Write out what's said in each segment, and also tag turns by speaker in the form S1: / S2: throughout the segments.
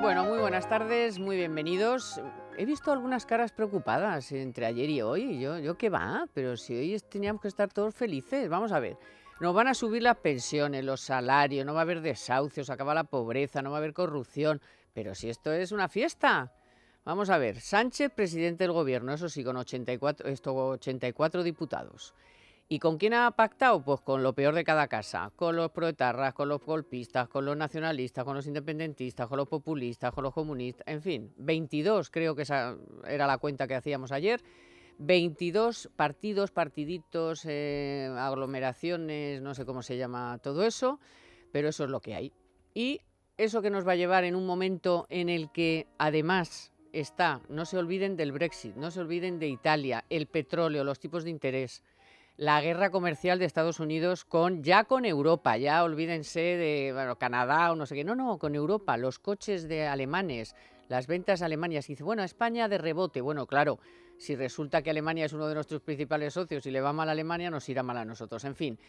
S1: Bueno, muy buenas tardes, muy bienvenidos. He visto algunas caras preocupadas entre ayer y hoy. Yo qué va, pero si hoy teníamos que estar todos felices. Vamos a ver, nos van a subir las pensiones, los salarios, no va a haber desahucios, acaba la pobreza, no va a haber corrupción. Pero si esto es una fiesta. Vamos a ver, Sánchez, presidente del gobierno, eso sí, con 84 diputados. ¿Y con quién ha pactado? Pues con lo peor de cada casa, con los proetarras, con los golpistas, con los nacionalistas, con los independentistas, con los populistas, con los comunistas, en fin, 22 creo que esa era la cuenta que hacíamos ayer, 22 partidos, partiditos, aglomeraciones, no sé cómo se llama todo eso, pero eso es lo que hay. Y eso que nos va a llevar en un momento en el que además está, no se olviden del Brexit, no se olviden de Italia, el petróleo, los tipos de interés, la guerra comercial de Estados Unidos con Europa, ya olvídense de Canadá o no sé qué, no, con Europa, los coches de alemanes, las ventas alemanas. Y dice, bueno, España de rebote. Bueno, claro, si resulta que Alemania es uno de nuestros principales socios y le va mal a Alemania, nos irá mal a nosotros. En fin,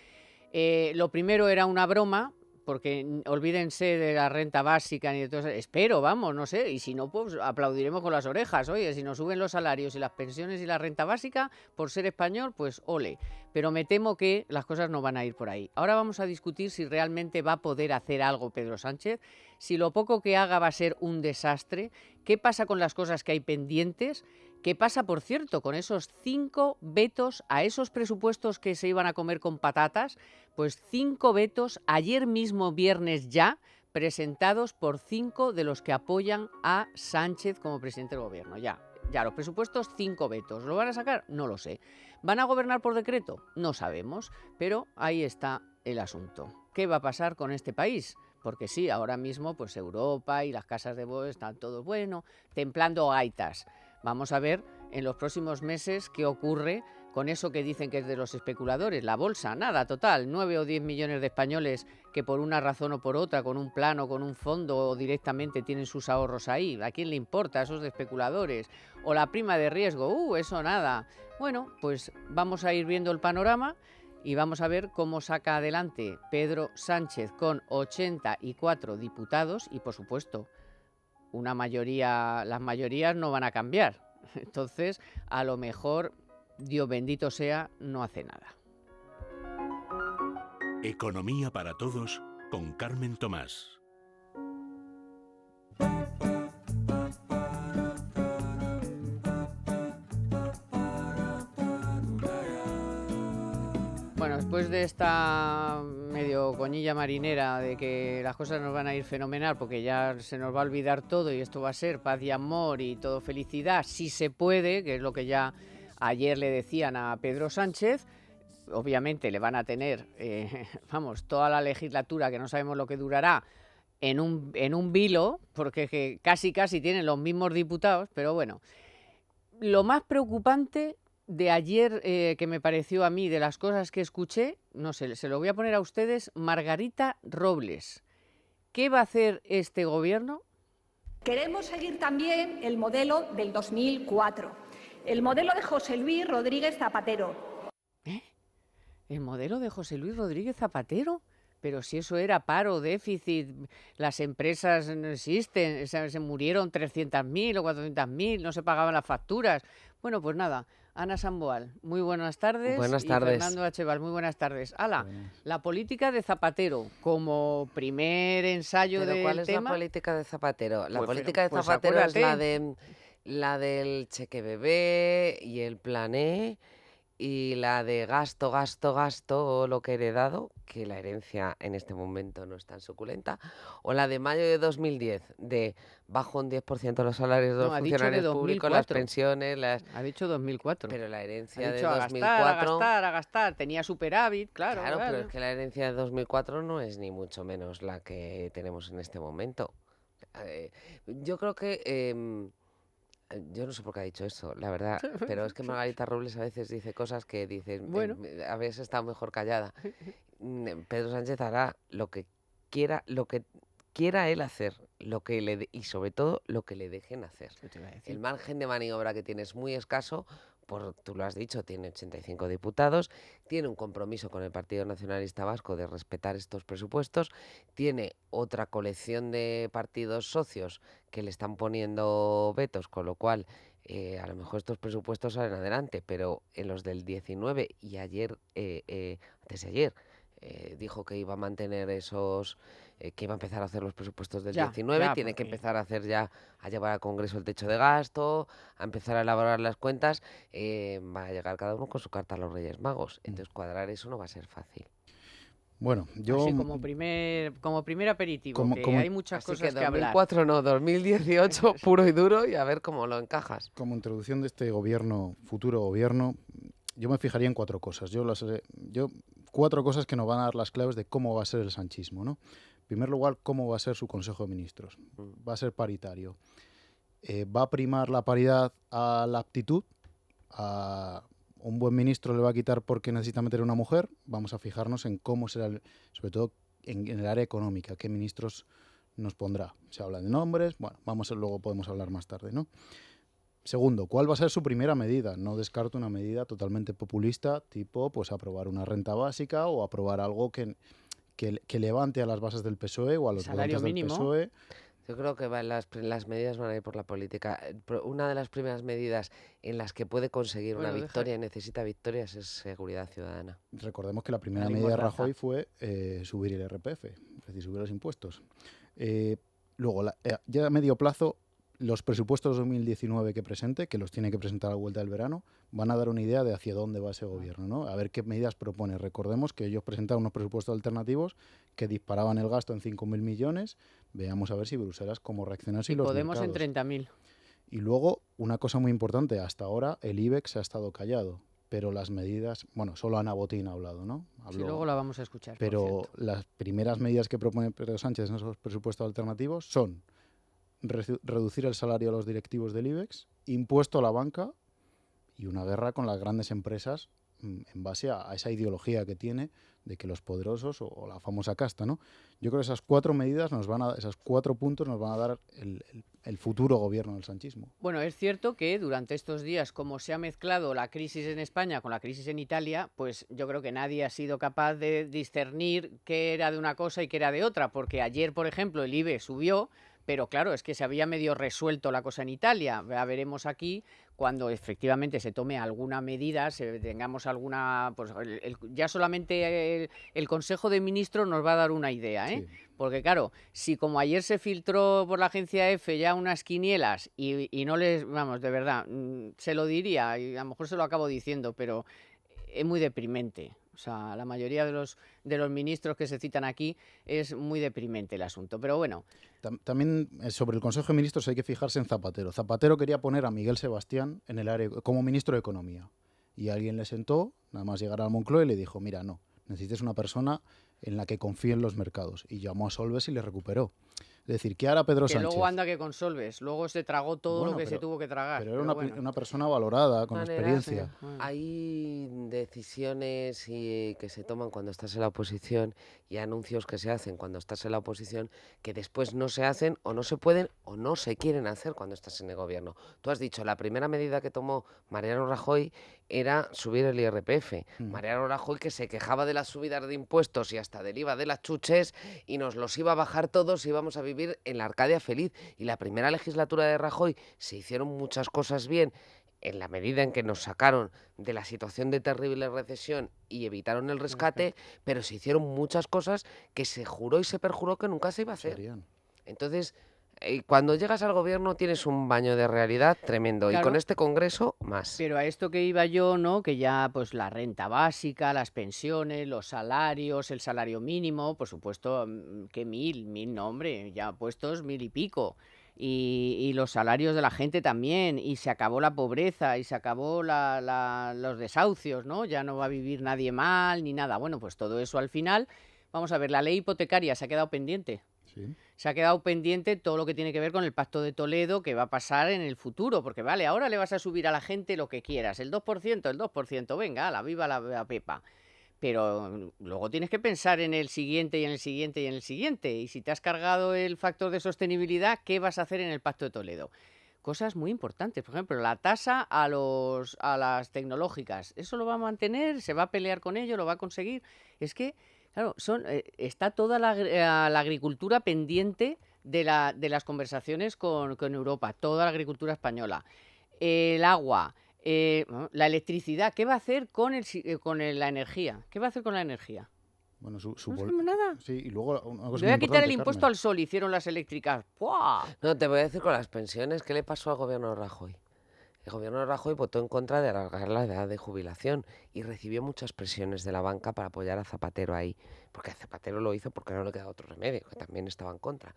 S1: lo primero era una broma, porque olvídense de la renta básica ni de todo eso. Espero, vamos, no sé, y si no, pues aplaudiremos con las orejas. Oye, si nos suben los salarios y las pensiones y la renta básica por ser español, pues ole. Pero me temo que las cosas no van a ir por ahí. Ahora vamos a discutir si realmente va a poder hacer algo Pedro Sánchez, si lo poco que haga va a ser un desastre, qué pasa con las cosas que hay pendientes. ¿Qué pasa, por cierto, con esos 5 vetos a esos presupuestos que se iban a comer con patatas? Pues 5 vetos ayer mismo, viernes ya, presentados por 5 de los que apoyan a Sánchez como presidente del gobierno. Ya, los presupuestos, 5 vetos. ¿Lo van a sacar? No lo sé. ¿Van a gobernar por decreto? No sabemos, pero ahí está el asunto. ¿Qué va a pasar con este país? Porque sí, ahora mismo pues Europa y las casas de bolsa están todos, bueno, templando gaitas. Vamos a ver en los próximos meses qué ocurre con eso que dicen que es de los especuladores, la bolsa, nada, total, 9 o 10 millones de españoles que por una razón o por otra, con un plan o con un fondo o directamente tienen sus ahorros ahí. ¿A quién le importa? Esos de especuladores. O la prima de riesgo, eso nada. Bueno, pues vamos a ir viendo el panorama y vamos a ver cómo saca adelante Pedro Sánchez con 84 diputados y, por supuesto, una mayoría, las mayorías no van a cambiar. Entonces, a lo mejor, Dios bendito sea, no hace nada.
S2: Economía para todos con Carmen Tomás.
S1: Bueno, después de esta medio coñilla marinera de que las cosas nos van a ir fenomenal porque ya se nos va a olvidar todo y esto va a ser paz y amor y todo felicidad, si se puede, que es lo que ya ayer le decían a Pedro Sánchez. Obviamente le van a tener, toda la legislatura, que no sabemos lo que durará, en un vilo, porque casi tienen los mismos diputados, pero bueno. Lo más preocupante de ayer, que me pareció a mí, de las cosas que escuché, no sé, se lo voy a poner a ustedes, Margarita Robles. ¿Qué va a hacer este gobierno?
S3: Queremos seguir también el modelo del 2004, el modelo de José Luis Rodríguez Zapatero.
S1: ¿El modelo de José Luis Rodríguez Zapatero? Pero si eso era paro, déficit, las empresas no existen, se murieron 300.000 o 400.000, no se pagaban las facturas. Bueno, pues nada, Ana Samboal, muy buenas tardes.
S4: Buenas tardes.
S1: Y Fernando Acheval, muy buenas tardes. La política de Zapatero, como primer ensayo del tema...
S4: ¿Cuál es la política de Zapatero? La
S1: Pues,
S4: política de
S1: pues
S4: Zapatero es
S1: acuérdate.
S4: la del cheque bebé y el plan E, y la de gasto, o lo que he heredado, que la herencia en este momento no es tan suculenta, o la de mayo de 2010, de bajo un 10% los salarios de los funcionarios públicos, las pensiones,
S1: Ha dicho 2004.
S4: Pero la herencia
S1: ha
S4: de
S1: dicho
S4: 2004...
S1: a gastar, tenía superávit, claro.
S4: Pero es que la herencia de 2004 no es ni mucho menos la que tenemos en este momento. Yo creo que... yo no sé por qué ha dicho eso, la verdad, pero es que Margarita Robles a veces dice cosas que dicen,
S1: Bueno.
S4: habéis estado mejor callada. Pedro Sánchez hará lo que quiera él hacer, y sobre todo lo que le dejen hacer. El margen de maniobra que tiene es muy escaso tú lo has dicho, tiene 85 diputados, tiene un compromiso con el Partido Nacionalista Vasco de respetar estos presupuestos, tiene otra colección de partidos socios que le están poniendo vetos, con lo cual a lo mejor estos presupuestos salen adelante, pero en los del 19 y ayer, antes de ayer, dijo que iba a mantener que iba a empezar a hacer los presupuestos del
S1: Ya,
S4: 19,
S1: ya,
S4: tiene que
S1: porque
S4: empezar a llevar al Congreso el techo de gasto, a empezar a elaborar las cuentas, va a llegar cada uno con su carta a los Reyes Magos. Entonces cuadrar eso no va a ser fácil.
S5: Bueno, yo
S1: así como primer aperitivo,
S5: como,
S1: que
S5: como,
S1: hay muchas
S4: Así que
S1: cosas que hablar.
S4: 2004 no, 2018 puro y duro y a ver cómo lo encajas.
S5: como introducción de este gobierno, futuro gobierno, yo me fijaría en 4 cosas. Yo 4 cosas que nos van a dar las claves de cómo va a ser el sanchismo, ¿no? En primer lugar, cómo va a ser su Consejo de Ministros. Va a ser paritario. Va a primar la paridad a la aptitud. A un buen ministro le va a quitar porque necesita meter una mujer. Vamos a fijarnos en cómo será, sobre todo en el área económica, qué ministros nos pondrá. Se habla de nombres, bueno, luego podemos hablar más tarde, ¿no? Segundo, ¿cuál va a ser su primera medida? No descarto una medida totalmente populista, tipo pues aprobar una renta básica o aprobar algo que levante a las bases del PSOE o a los
S1: Salario
S5: votantes del
S1: mínimo.
S5: PSOE.
S4: Yo creo que las medidas van a ir por la política. Una de las primeras medidas en las que puede conseguir una
S1: Bueno,
S4: victoria y necesita victorias es seguridad ciudadana.
S5: Recordemos que la primera
S1: Vale,
S5: medida de
S1: Mordaza.
S5: Rajoy fue subir el IRPF, es decir, subir los impuestos. Luego, ya a medio plazo, los presupuestos 2019 que presente, que los tiene que presentar a la vuelta del verano, van a dar una idea de hacia dónde va ese gobierno, ¿no? A ver qué medidas propone. Recordemos que ellos presentaron unos presupuestos alternativos que disparaban el gasto en 5.000 millones. Veamos a ver si Bruselas cómo reacciona así
S1: Y
S5: los
S1: Podemos en
S5: mercados.
S1: 30.000.
S5: Y luego, una cosa muy importante, hasta ahora el IBEX ha estado callado, pero las medidas, bueno, solo Ana Botín ha hablado, ¿no?
S1: Sí, luego la vamos a escuchar, por
S5: Pero
S1: cierto.
S5: las primeras medidas que propone Pedro Sánchez en esos presupuestos alternativos son reducir el salario a los directivos del IBEX, impuesto a la banca y una guerra con las grandes empresas en base a esa ideología que tiene de que los poderosos o la famosa casta, ¿no? Yo creo que esas 4 medidas esos 4 puntos nos van a dar el futuro gobierno del sanchismo.
S1: Bueno, es cierto que durante estos días, como se ha mezclado la crisis en España con la crisis en Italia, pues yo creo que nadie ha sido capaz de discernir qué era de una cosa y qué era de otra, porque ayer, por ejemplo, el IBE subió, pero claro, es que se había medio resuelto la cosa en Italia. Ya veremos aquí cuando efectivamente se tome alguna medida, tengamos alguna, pues ya solamente el Consejo de Ministros nos va a dar una idea, ¿eh?
S5: Sí.
S1: Porque claro, si como ayer se filtró por la agencia EFE ya unas quinielas y no les, vamos, de verdad, se lo diría y a lo mejor se lo acabo diciendo, pero es muy deprimente. O sea, la mayoría de los ministros que se citan aquí es muy deprimente el asunto. Pero bueno,
S5: También sobre el Consejo de Ministros hay que fijarse en Zapatero. Zapatero quería poner a Miguel Sebastián en el área como ministro de Economía. Y alguien le sentó, nada más llegar a Moncloa, y le dijo, mira, no, necesitas una persona en la que confíe en los mercados. Y llamó a Solbes y le recuperó. Es decir, ¿qué hará Pedro
S1: que
S5: Sánchez?
S1: luego anda que con Solbes, luego se tragó todo
S5: Bueno,
S1: lo que se
S5: pero-
S1: tuvo que tragar.
S5: Pero era
S1: pero bueno.
S5: una persona valorada, con
S4: Maneras,
S5: experiencia.
S1: Sí, bueno.
S4: Hay decisiones que se toman cuando estás en la oposición y anuncios que se hacen cuando estás en la oposición que después no se hacen o no se pueden o no se quieren hacer cuando estás en el gobierno. Tú has dicho, la primera medida que tomó Mariano Rajoy era subir el IRPF. Mariano Rajoy, que se quejaba de las subidas de impuestos y hasta del IVA de las chuches, y nos los iba a bajar todos y íbamos a vivir en la Arcadia feliz. Y la primera legislatura de Rajoy se hicieron muchas cosas bien en la medida en que nos sacaron de la situación de terrible recesión y evitaron el rescate, pero se hicieron muchas cosas que se juró y se perjuró que nunca se iba a hacer.
S5: Serían.
S4: Entonces, cuando llegas al gobierno tienes un baño de realidad tremendo, y
S1: Claro.
S4: con este congreso más.
S1: Pero a esto que iba yo, ¿no? Que ya pues la renta básica, las pensiones, los salarios, el salario mínimo, por supuesto, que 1.000 no, hombre, ya puestos 1.000 y pico. Y los salarios de la gente también, y se acabó la pobreza, y se acabó los desahucios, ¿no? Ya no va a vivir nadie mal, ni nada. Bueno, pues todo eso al final, vamos a ver, la ley hipotecaria se ha quedado pendiente.
S5: Sí.
S1: Se ha quedado pendiente todo lo que tiene que ver con el Pacto de Toledo, que va a pasar en el futuro, porque vale, ahora le vas a subir a la gente lo que quieras, el 2%, venga, la viva la Pepa. Pero luego tienes que pensar en el siguiente y en el siguiente y en el siguiente. Y si te has cargado el factor de sostenibilidad, ¿qué vas a hacer en el Pacto de Toledo? cosas muy importantes. Por ejemplo, la tasa a las tecnológicas. ¿Eso lo va a mantener? ¿Se va a pelear con ello? ¿Lo va a conseguir? Es que, claro, está toda la agricultura pendiente de las conversaciones con Europa, toda la agricultura española. El agua, bueno, la electricidad. ¿Qué va a hacer con la energía? ¿Qué va a hacer con la energía?
S5: Bueno,
S1: No sabemos nada.
S5: Sí, y luego una cosa
S1: Le voy a
S5: muy
S1: quitar el
S5: importante,
S1: impuesto
S5: Carmen.
S1: al sol, hicieron las eléctricas. ¡Puah!
S4: No, te voy a decir con las pensiones, ¿qué le pasó al gobierno de Rajoy? El gobierno de Rajoy votó en contra de alargar la edad de jubilación y recibió muchas presiones de la banca para apoyar a Zapatero ahí, porque a Zapatero lo hizo porque no le quedaba otro remedio, que también estaba en contra.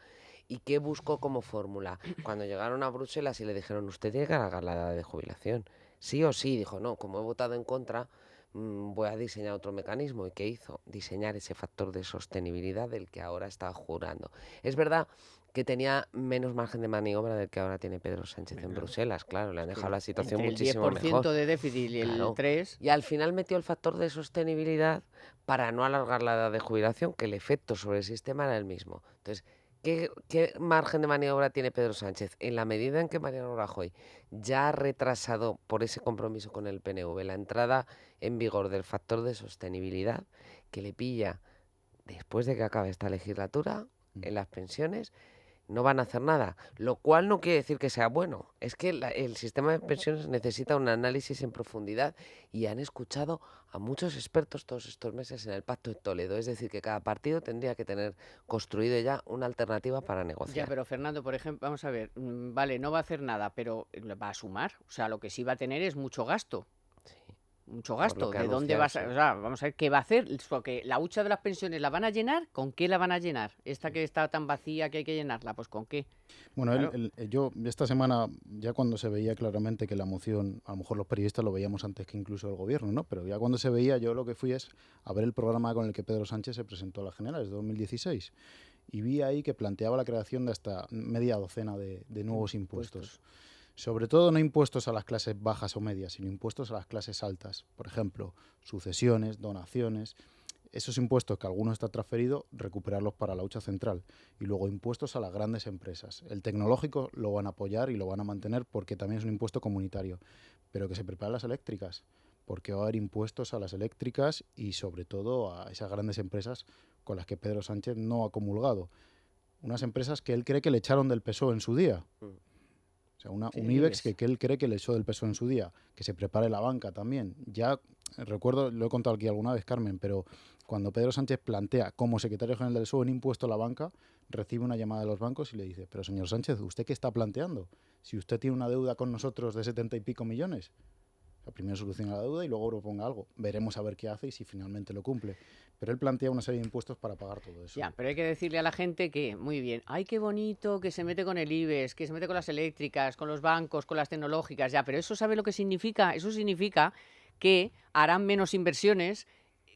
S4: ¿Y qué buscó como fórmula? Cuando llegaron a Bruselas y le dijeron, usted tiene que alargar la edad de jubilación, sí o sí, dijo, no, como he votado en contra, voy a diseñar otro mecanismo. ¿Y qué hizo? Diseñar ese factor de sostenibilidad del que ahora está jurando. Es verdad que tenía menos margen de maniobra del que ahora tiene Pedro Sánchez en Bruselas, claro, le han dejado la situación
S1: Entre el
S4: muchísimo
S1: 10%
S4: mejor.
S1: de déficit y el
S4: Claro.
S1: 3%.
S4: Y al final metió el factor de sostenibilidad para no alargar la edad de jubilación, que el efecto sobre el sistema era el mismo. Entonces, ¿qué margen de maniobra tiene Pedro Sánchez? En la medida en que Mariano Rajoy ya ha retrasado por ese compromiso con el PNV la entrada en vigor del factor de sostenibilidad, que le pilla después de que acabe esta legislatura en las pensiones, no van a hacer nada, lo cual no quiere decir que sea bueno. Es que el sistema de pensiones necesita un análisis en profundidad y han escuchado a muchos expertos todos estos meses en el Pacto de Toledo. Es decir, que cada partido tendría que tener construido ya una alternativa para
S1: Ya,
S4: negociar.
S1: pero Fernando, por ejemplo, vamos a ver, vale, no va a hacer nada, pero va a sumar. O sea, lo que sí va a tener es mucho gasto.
S4: Sí,
S1: Mucho
S4: por lo
S1: gasto.
S4: que
S1: ¿De dónde
S4: anunciaron,
S1: vas a...?
S4: sí.
S1: O sea, vamos a ver qué va a hacer. Porque la hucha de las pensiones la van a llenar. ¿Con qué la van a llenar? Esta que está tan vacía que hay que llenarla, pues ¿con qué?
S5: Bueno,
S1: Claro.
S5: yo esta semana, ya cuando se veía claramente que la moción, a lo mejor los periodistas lo veíamos antes que incluso el gobierno, ¿no? Pero ya cuando se veía, yo lo que fui es a ver el programa con el que Pedro Sánchez se presentó a las generales de 2016 y vi ahí que planteaba la creación de hasta media docena de nuevos impuestos. Sobre todo no impuestos a las clases bajas o medias, sino impuestos a las clases altas. Por ejemplo, sucesiones, donaciones. Esos impuestos que alguno está transferido, recuperarlos para la hucha central. Y luego impuestos a las grandes empresas. El tecnológico lo van a apoyar y lo van a mantener porque también es un impuesto comunitario. Pero que se preparen las eléctricas, porque va a haber impuestos a las eléctricas y sobre todo a esas grandes empresas con las que Pedro Sánchez no ha comulgado. Unas empresas que él cree que le echaron del PSOE en su día. O sea, un IBEX que él cree que le echó del PSOE en su día. Que se prepare la banca también. Ya recuerdo, lo he contado aquí alguna vez, Carmen, pero cuando Pedro Sánchez plantea como secretario general del PSOE un impuesto a la banca, recibe una llamada de los bancos y le dice, pero señor Sánchez, ¿usted qué está planteando? Si usted tiene una deuda con nosotros de 70 y pico millones, primero soluciona la deuda y luego proponga algo. Veremos a ver qué hace y si finalmente lo cumple. Pero él plantea una serie de impuestos para pagar todo eso.
S1: Ya, pero hay que decirle a la gente que, muy bien, ay, qué bonito que se mete con el IBEX, que se mete con las eléctricas, con los bancos, con las tecnológicas, ya, pero ¿eso sabe lo que significa? Eso significa que harán menos inversiones,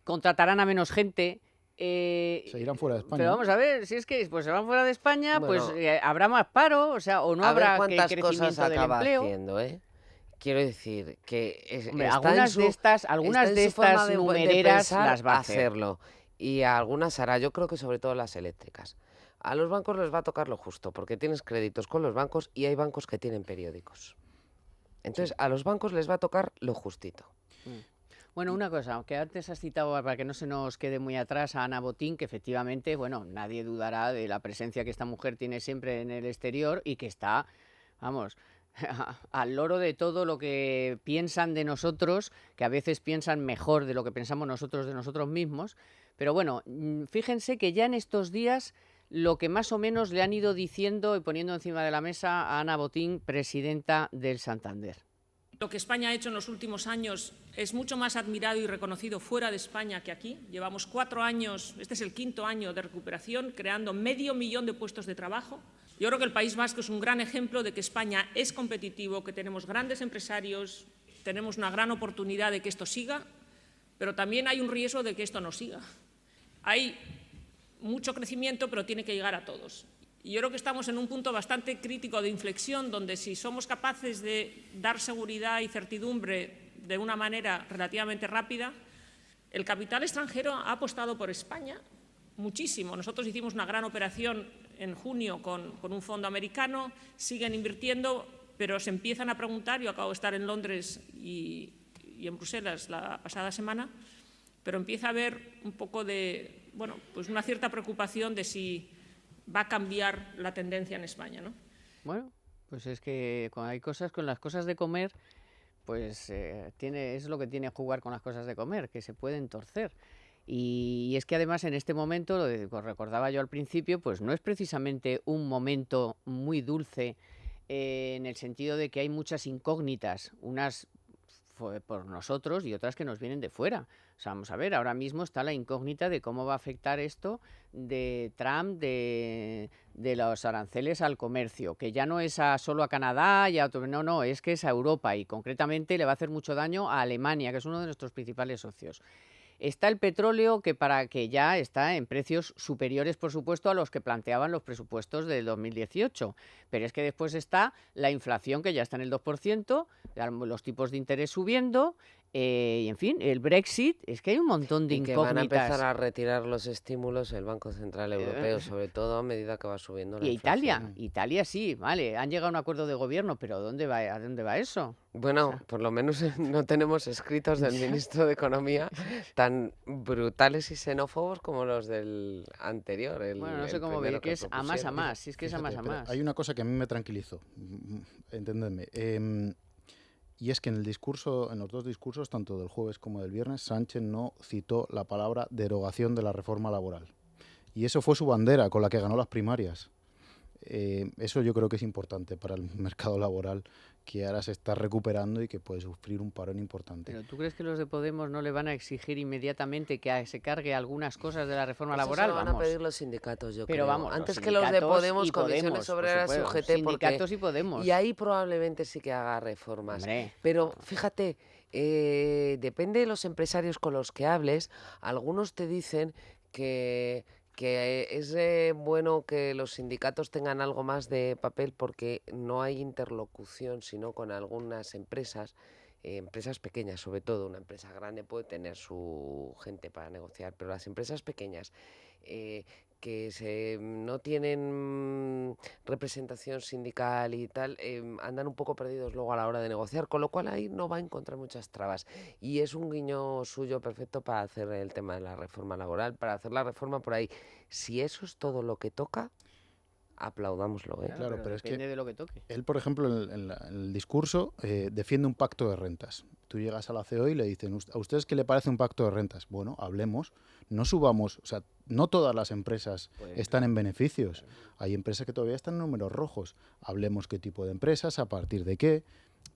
S1: contratarán a menos gente.
S5: Se irán fuera de España.
S1: Pero vamos a ver, si es que pues se van fuera de España,
S4: Bueno,
S1: pues habrá más paro, o sea, o no
S4: a ver
S1: habrá
S4: cuántas
S1: crecimiento
S4: cosas
S1: del
S4: acaba
S1: empleo.
S4: haciendo, ¿eh? Quiero decir que
S1: Hombre,
S4: está
S1: algunas
S4: en
S1: de estas,
S4: está
S1: algunas
S4: en
S1: de
S4: su forma
S1: estas
S4: de
S1: numereras
S4: pensar
S1: las va a hacer.
S4: hacerlo. Y a algunas hará, yo creo que sobre todo las eléctricas. A los bancos les va a tocar lo justo, porque tienes créditos con los bancos y hay bancos que tienen periódicos. Entonces, a los bancos les va a tocar lo justito.
S1: Bueno, una cosa, que antes has citado, para que no se nos quede muy atrás, a Ana Botín, que efectivamente, bueno, nadie dudará de la presencia que esta mujer tiene siempre en el exterior y que está, vamos, al loro de todo lo que piensan de nosotros, que a veces piensan mejor de lo que pensamos nosotros de nosotros mismos. Pero bueno, fíjense que ya en estos días lo que más o menos le han ido diciendo y poniendo encima de la mesa a Ana Botín, presidenta del Santander.
S6: Lo que España ha hecho en los últimos años es mucho más admirado y reconocido fuera de España que aquí. Llevamos 4 años, este es el 5.º año de recuperación, creando 500.000 de puestos de trabajo. Yo creo que el País Vasco es un gran ejemplo de que España es competitivo, que tenemos grandes empresarios, tenemos una gran oportunidad de que esto siga, pero también hay un riesgo de que esto no siga. Hay mucho crecimiento, pero tiene que llegar a todos. Y yo creo que estamos en un punto bastante crítico de inflexión, donde si somos capaces de dar seguridad y certidumbre de una manera relativamente rápida, el capital extranjero ha apostado por España muchísimo. Nosotros hicimos una gran operación en junio con un fondo americano, siguen invirtiendo, pero se empiezan a preguntar, yo acabo de estar en Londres y en Bruselas la pasada semana, pero empieza a haber un poco de, bueno, pues una cierta preocupación de si va a cambiar la tendencia en España, ¿no?
S1: Bueno, pues es que cuando hay cosas, con las cosas de comer, pues es lo que tiene jugar con las cosas de comer, que se pueden torcer. Y es que además en este momento, lo que os recordaba yo al principio, pues no es precisamente un momento muy dulce en el sentido de que hay muchas incógnitas, unas por nosotros y otras que nos vienen de fuera. O sea, vamos a ver, ahora mismo está la incógnita de cómo va a afectar esto de Trump, de los aranceles al comercio, que ya no es solo a Canadá, y a otro, no, es que es a Europa y concretamente le va a hacer mucho daño a Alemania, que es uno de nuestros principales socios. Está el petróleo, que ya está en precios superiores, por supuesto, a los que planteaban los presupuestos del 2018. Pero es que después está la inflación, que ya está en el 2%, los tipos de interés subiendo, y en fin, el Brexit, es que hay un montón de
S4: Y que
S1: incógnitas.
S4: van a empezar a retirar los estímulos el Banco Central Europeo, sobre todo a medida que va subiendo la
S1: Y
S4: inflación.
S1: Italia sí, vale, han llegado a un acuerdo de gobierno, pero ¿a dónde va eso?
S4: Bueno, por lo menos no tenemos escritos del ministro de Economía tan brutales y xenófobos como los del anterior.
S1: Bueno, no sé
S4: el
S1: cómo
S4: primero
S1: ver, que es a más a
S4: propusieron.
S1: más, si es que es a más
S5: Fíjate,
S1: a
S5: pero
S1: más.
S5: hay una cosa que a mí me tranquilizó, entendedme, y es que en los dos discursos, tanto del jueves como del viernes, Sánchez no citó la palabra derogación de la reforma laboral. Y eso fue su bandera con la que ganó las primarias. Eso yo creo que es importante para el mercado laboral, que ahora se está recuperando y que puede sufrir un parón importante.
S1: ¿Pero tú crees que los de Podemos no le van a exigir inmediatamente que se cargue algunas cosas de la reforma
S4: Eso
S1: laboral?
S4: se lo van
S1: Vamos.
S4: a pedir los sindicatos, yo
S1: Pero
S4: creo.
S1: vamos,
S4: Antes
S1: los
S4: que los de
S1: sindicatos
S4: Podemos,
S1: y
S4: Comisiones
S1: por
S4: Obreras y
S1: supuesto,
S4: UGT,
S1: sindicatos y Podemos.
S4: y ahí probablemente sí que haga reformas.
S1: Hombre,
S4: Pero fíjate, depende de los empresarios con los que hables, algunos te dicen que es bueno que los sindicatos tengan algo más de papel porque no hay interlocución, sino con algunas empresas, empresas pequeñas sobre todo. Una empresa grande puede tener su gente para negociar, pero las empresas pequeñas que no tienen representación sindical y tal, andan un poco perdidos luego a la hora de negociar, con lo cual ahí no va a encontrar muchas trabas. Y es un guiño suyo perfecto para hacer el tema de la reforma laboral, para hacer la reforma por ahí. Si eso es todo lo que toca, aplaudámoslo, ¿eh?
S5: Claro, pero es que
S1: depende de lo que toque.
S5: él, por ejemplo, en el discurso defiende un pacto de rentas. Tú llegas a la CEO y le dicen, ¿a ustedes qué le parece un pacto de rentas? Bueno, hablemos, no subamos, o sea, no todas las empresas están en beneficios. Hay empresas que todavía están en números rojos. Hablemos qué tipo de empresas, a partir de qué,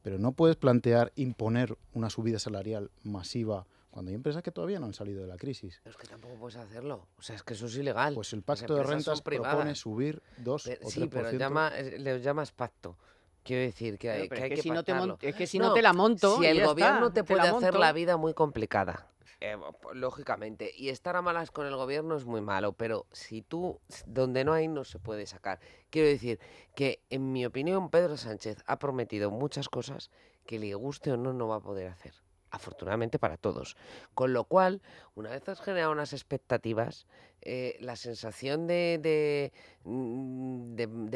S5: pero no puedes plantear imponer una subida salarial masiva cuando hay empresas que todavía no han salido de la crisis.
S4: Pero es que tampoco puedes hacerlo, o sea, es que eso es ilegal.
S5: Pues el
S4: Las
S5: pacto de
S4: empresas son
S5: rentas
S4: privadas.
S5: propone subir 2 o 3%.
S4: Sí, pero le llamas pacto. Quiero decir que hay,
S1: Pero
S4: que, hay
S1: es que
S4: que
S1: si no
S4: pactarlo.
S1: es que si no te la monto,
S4: Si
S1: y
S4: el
S1: ya
S4: gobierno
S1: está,
S4: te puede
S1: la
S4: hacer
S1: monto.
S4: la vida muy complicada, lógicamente, y estar a malas con el gobierno es muy malo, pero si tú, donde no hay, no se puede sacar. Quiero decir que, en mi opinión, Pedro Sánchez ha prometido muchas cosas que le guste o no, no va a poder hacer. Afortunadamente para todos. Con lo cual, una vez has generado unas expectativas, la sensación de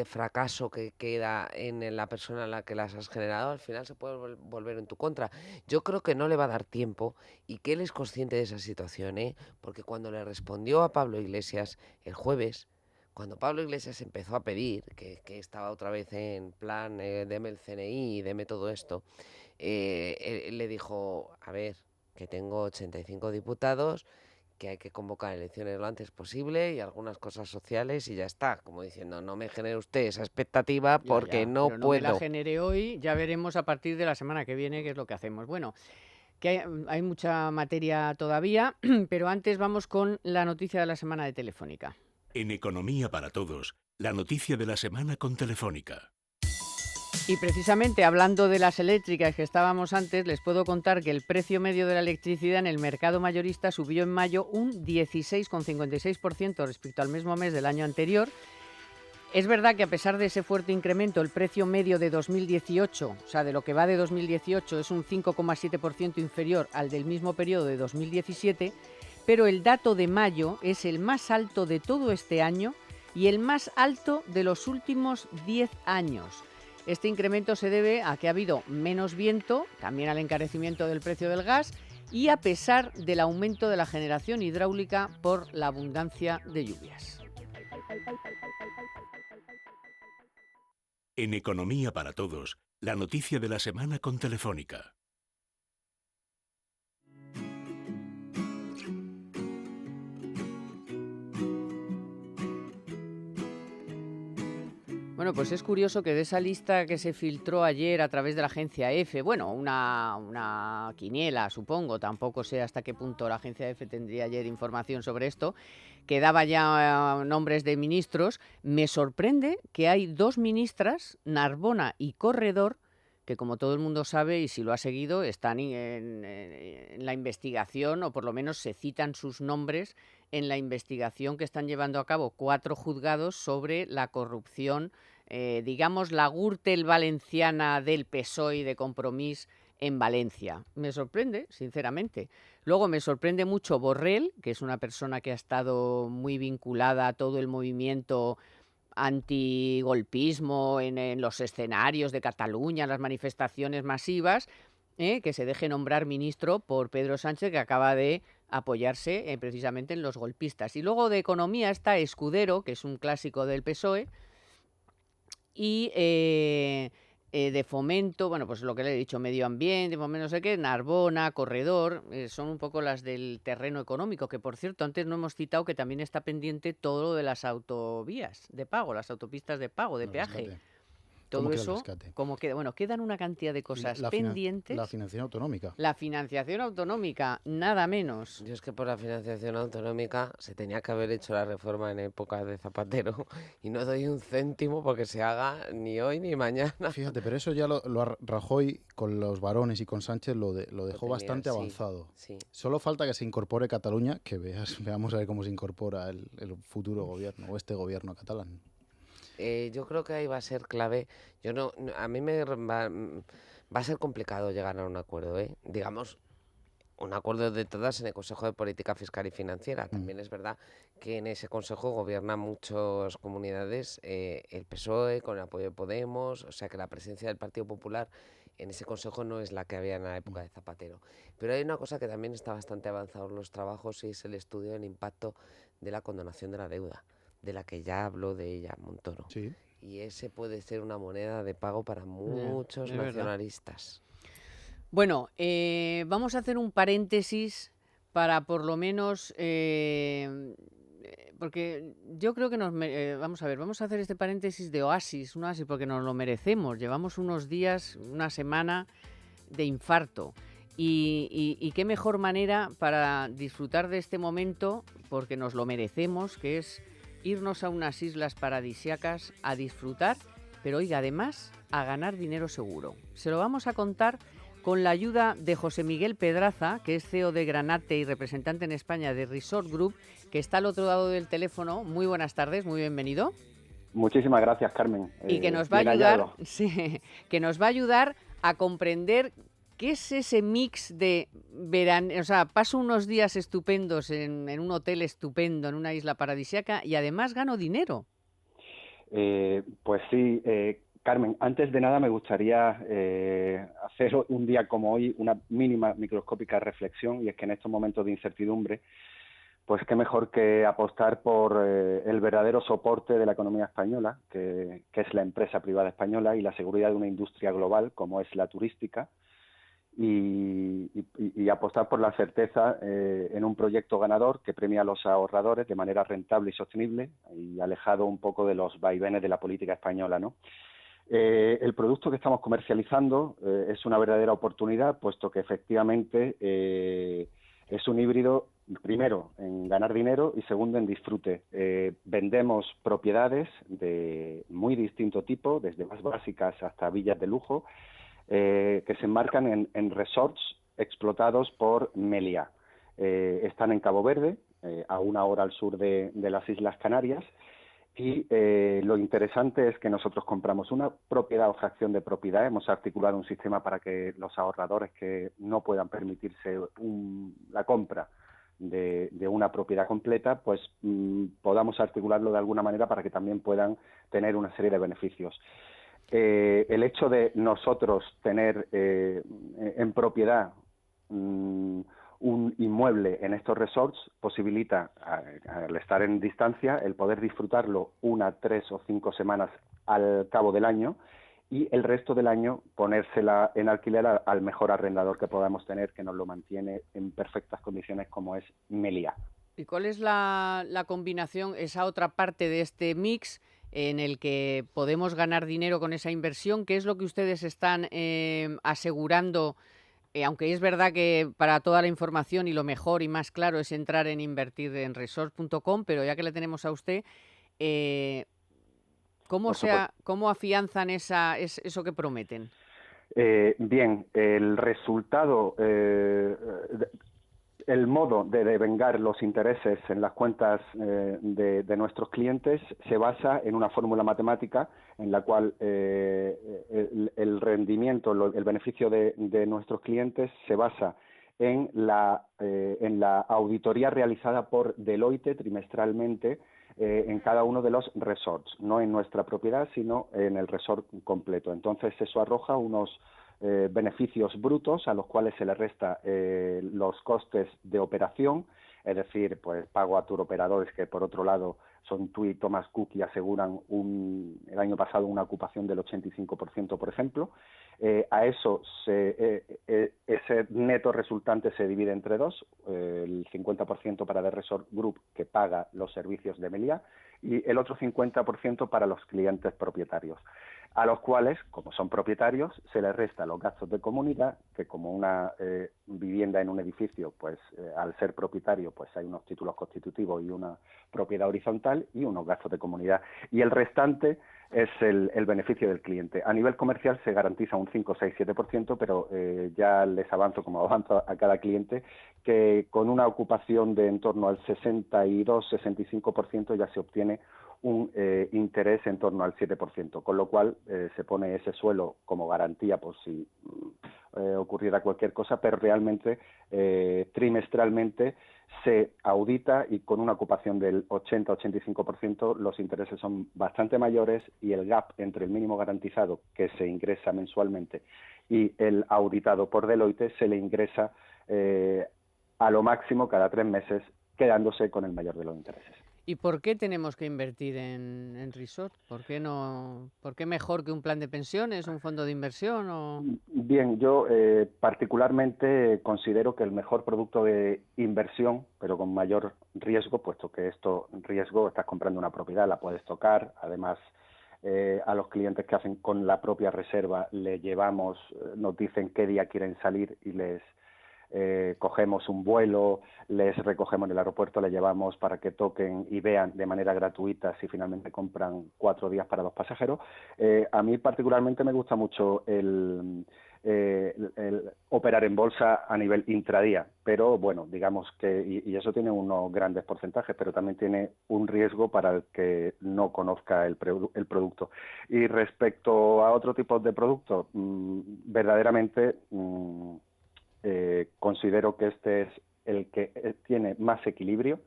S4: fracaso que queda en la persona a la que las has generado, al final se puede volver en tu contra. Yo creo que no le va a dar tiempo y que él es consciente de esa situación, porque cuando le respondió a Pablo Iglesias el jueves, cuando Pablo Iglesias empezó a pedir que estaba otra vez en plan, deme el CNI y deme todo esto, él le dijo, a ver, que tengo 85 diputados, que hay que convocar elecciones lo antes posible y algunas cosas sociales y ya está, como diciendo, no me genere usted esa expectativa porque no
S1: pero no
S4: puedo.
S1: me la genere hoy, ya veremos a partir de la semana que viene qué es lo que hacemos. Bueno, que hay mucha materia todavía, pero antes vamos con la noticia de la semana de Telefónica.
S2: En Economía para Todos, la noticia de la semana con Telefónica.
S1: Y precisamente hablando de las eléctricas que estábamos antes, les puedo contar que el precio medio de la electricidad en el mercado mayorista subió en mayo un 16,56% respecto al mismo mes del año anterior. Es verdad que a pesar de ese fuerte incremento, el precio medio de 2018, o sea, de lo que va de 2018, es un 5,7% inferior al del mismo periodo de 2017, pero el dato de mayo es el más alto de todo este año y el más alto de los últimos 10 años. Este incremento se debe a que ha habido menos viento, también al encarecimiento del precio del gas y a pesar del aumento de la generación hidráulica por la abundancia de lluvias.
S2: En Economía para Todos, la noticia de la semana con Telefónica.
S1: Bueno, pues es curioso que de esa lista que se filtró ayer a través de la agencia EFE, bueno, una quiniela, supongo, tampoco sé hasta qué punto la agencia EFE tendría ayer información sobre esto, que daba ya nombres de ministros, me sorprende que hay 2 ministras, Narbona y Corredor, que como todo el mundo sabe y si lo ha seguido, están en la investigación o por lo menos se citan sus nombres en la investigación que están llevando a cabo 4 juzgados sobre la corrupción, digamos, la Gürtel valenciana del PSOE y de Compromís en Valencia. Me sorprende, sinceramente. Luego me sorprende mucho Borrell, que es una persona que ha estado muy vinculada a todo el movimiento antigolpismo en los escenarios de Cataluña, las manifestaciones masivas, que se deje nombrar ministro por Pedro Sánchez, que acaba de apoyarse precisamente en los golpistas. Y luego de Economía está Escudero, que es un clásico del PSOE, y de Fomento, bueno, pues lo que le he dicho, Medio Ambiente, más o menos no sé qué, Narbona, Corredor, son un poco las del terreno económico, que por cierto, antes no hemos citado que también está pendiente todo lo de las autovías de pago, las autopistas de pago, de
S5: El
S1: peaje.
S5: rescate.
S1: Todo
S5: ¿Cómo queda el
S1: eso,
S5: rescate?
S1: ¿cómo queda? Bueno, quedan una cantidad de cosas
S5: La
S1: pendientes.
S5: financiación autonómica.
S1: La financiación autonómica, nada menos.
S4: Yo es que por la financiación autonómica se tenía que haber hecho la reforma en época de Zapatero y no doy un céntimo porque se haga ni hoy ni mañana.
S5: Fíjate, pero eso ya Rajoy con los varones y con Sánchez lo dejó
S4: tenía,
S5: bastante
S4: sí,
S5: avanzado.
S4: sí.
S5: Solo falta que se incorpore Cataluña, que veamos a ver cómo se incorpora el futuro gobierno o este gobierno catalán.
S4: Yo creo que ahí va a ser clave. A mí va a ser complicado llegar a un acuerdo, ¿eh? Digamos, un acuerdo de todas en el Consejo de Política Fiscal y Financiera. También es verdad que en ese Consejo gobiernan muchas comunidades, el PSOE con el apoyo de Podemos, o sea que la presencia del Partido Popular en ese Consejo no es la que había en la época de Zapatero. Pero hay una cosa que también está bastante avanzado en los trabajos y es el estudio del impacto de la condonación de la deuda, de la que ya habló de ella Montoro.
S5: Sí.
S4: Y ese puede ser una moneda de pago para muchos
S1: es verdad.
S4: nacionalistas.
S1: Bueno, vamos a hacer un paréntesis para por lo menos, porque yo creo que vamos a ver, vamos a hacer este paréntesis de un oasis, porque nos lo merecemos. Llevamos unos días, una semana de infarto. Y qué mejor manera para disfrutar de este momento, porque nos lo merecemos, que es irnos a unas islas paradisíacas a disfrutar, pero oiga, además, a ganar dinero seguro. Se lo vamos a contar con la ayuda de José Miguel Pedraza, que es CEO de Granate y representante en España de Resort Group, que está al otro lado del teléfono. Muy buenas tardes, muy bienvenido.
S7: Muchísimas gracias, Carmen.
S1: Y que nos va a ayudar, sí, que nos va a ayudar a comprender qué es ese mix de verano, o sea, paso unos días estupendos en un hotel estupendo, en una isla paradisíaca y además gano dinero.
S7: Pues sí, Carmen, antes de nada me gustaría hacer un día como hoy una mínima microscópica reflexión, y es que en estos momentos de incertidumbre, pues qué mejor que apostar por el verdadero soporte de la economía española, que es la empresa privada española y la seguridad de una industria global como es la turística, y apostar por la certeza en un proyecto ganador que premia a los ahorradores de manera rentable y sostenible y alejado un poco de los vaivenes de la política española, ¿no? El producto que estamos comercializando es una verdadera oportunidad, puesto que efectivamente es un híbrido, primero, en ganar dinero y segundo, en disfrute. Vendemos propiedades de muy distinto tipo, desde más básicas hasta villas de lujo, que se enmarcan en resorts explotados por Meliá. Están en Cabo Verde, a 1 hora al sur de las Islas Canarias, y lo interesante es que nosotros compramos una propiedad o fracción de propiedad. Hemos articulado un sistema para que los ahorradores que no puedan permitirse la compra de una propiedad completa, pues podamos articularlo de alguna manera para que también puedan tener una serie de beneficios. El hecho de nosotros tener en propiedad un inmueble en estos resorts posibilita, al estar en distancia, el poder disfrutarlo 1, 3 o 5 semanas al cabo del año, y el resto del año ponérsela en alquiler al mejor arrendador que podamos tener, que nos lo mantiene en perfectas condiciones, como es Meliá.
S1: ¿Y cuál es la combinación, esa otra parte de este mix en el que podemos ganar dinero con esa inversión? ¿Qué es lo que ustedes están asegurando? Aunque es verdad que para toda la información y lo mejor y más claro es entrar en invertir en resort.com, pero ya que le tenemos a usted, ¿cómo afianzan eso que prometen?
S7: Bien, el resultado, el modo de devengar los intereses en las cuentas de nuestros clientes se basa en una fórmula matemática en la cual el rendimiento, el beneficio de nuestros clientes se basa en la auditoría realizada por Deloitte trimestralmente en cada uno de los resorts, no en nuestra propiedad, sino en el resort completo. Entonces eso arroja unos beneficios brutos a los cuales se le resta los costes de operación, es decir, pues pago a turoperadores que por otro lado son TUI y Thomas Cook y aseguran el año pasado una ocupación del 85%, por ejemplo. A eso ese neto resultante se divide entre dos, el 50% para The Resort Group, que paga los servicios de Meliá, y el otro 50% para los clientes propietarios, a los cuales, como son propietarios, se les resta los gastos de comunidad, que como una vivienda en un edificio, pues al ser propietario, pues hay unos títulos constitutivos y una propiedad horizontal y unos gastos de comunidad. Y el restante es el beneficio del cliente. A nivel comercial se garantiza un 5, 6, 7%, pero ya les avanzo, como avanzo a cada cliente, que con una ocupación de en torno al 62-65% ya se obtiene un interés en torno al 7%, con lo cual se pone ese suelo como garantía por si ocurriera cualquier cosa, pero realmente trimestralmente se audita y con una ocupación del 80-85% los intereses son bastante mayores y el gap entre el mínimo garantizado que se ingresa mensualmente y el auditado por Deloitte se le ingresa a lo máximo cada 3 meses, quedándose con el mayor de los intereses.
S1: ¿Y por qué tenemos que invertir en resort? ¿Por qué mejor que un plan de pensiones, un fondo de inversión? O...
S7: Bien, yo particularmente considero que el mejor producto de inversión, pero con mayor riesgo, puesto que estás comprando una propiedad, la puedes tocar, además a los clientes que hacen con la propia reserva le llevamos, nos dicen qué día quieren salir y les cogemos un vuelo, les recogemos en el aeropuerto, les llevamos para que toquen y vean de manera gratuita si finalmente compran 4 días para 2 pasajeros. A mí particularmente me gusta mucho el operar en bolsa a nivel intradía, pero bueno, digamos que, y eso tiene unos grandes porcentajes, pero también tiene un riesgo para el que no conozca el producto. Y respecto a otro tipo de productos, verdaderamente considero que este es el que tiene más equilibrio,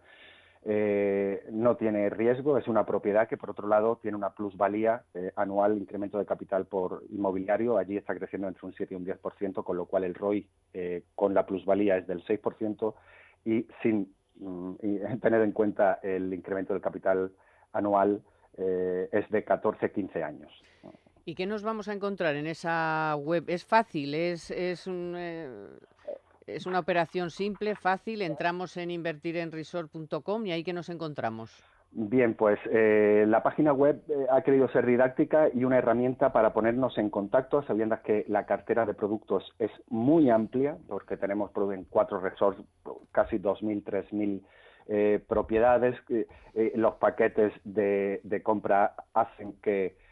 S7: no tiene riesgo, es una propiedad que por otro lado tiene una plusvalía anual, incremento de capital por inmobiliario, allí está creciendo entre un 7 y un 10%, con lo cual el ROI con la plusvalía es del 6% y sin tener en cuenta el incremento del capital anual es de 14-15 años.
S1: ¿Y qué nos vamos a encontrar en esa web? ¿Es fácil? ¿Es una operación simple, fácil? Entramos en invertirenresort.com y ahí ¿qué nos encontramos?
S7: Bien, pues la página web ha querido ser didáctica y una herramienta para ponernos en contacto, sabiendo que la cartera de productos es muy amplia, porque tenemos en 4 resorts casi 2.000, 3.000 propiedades. Los paquetes de compra hacen que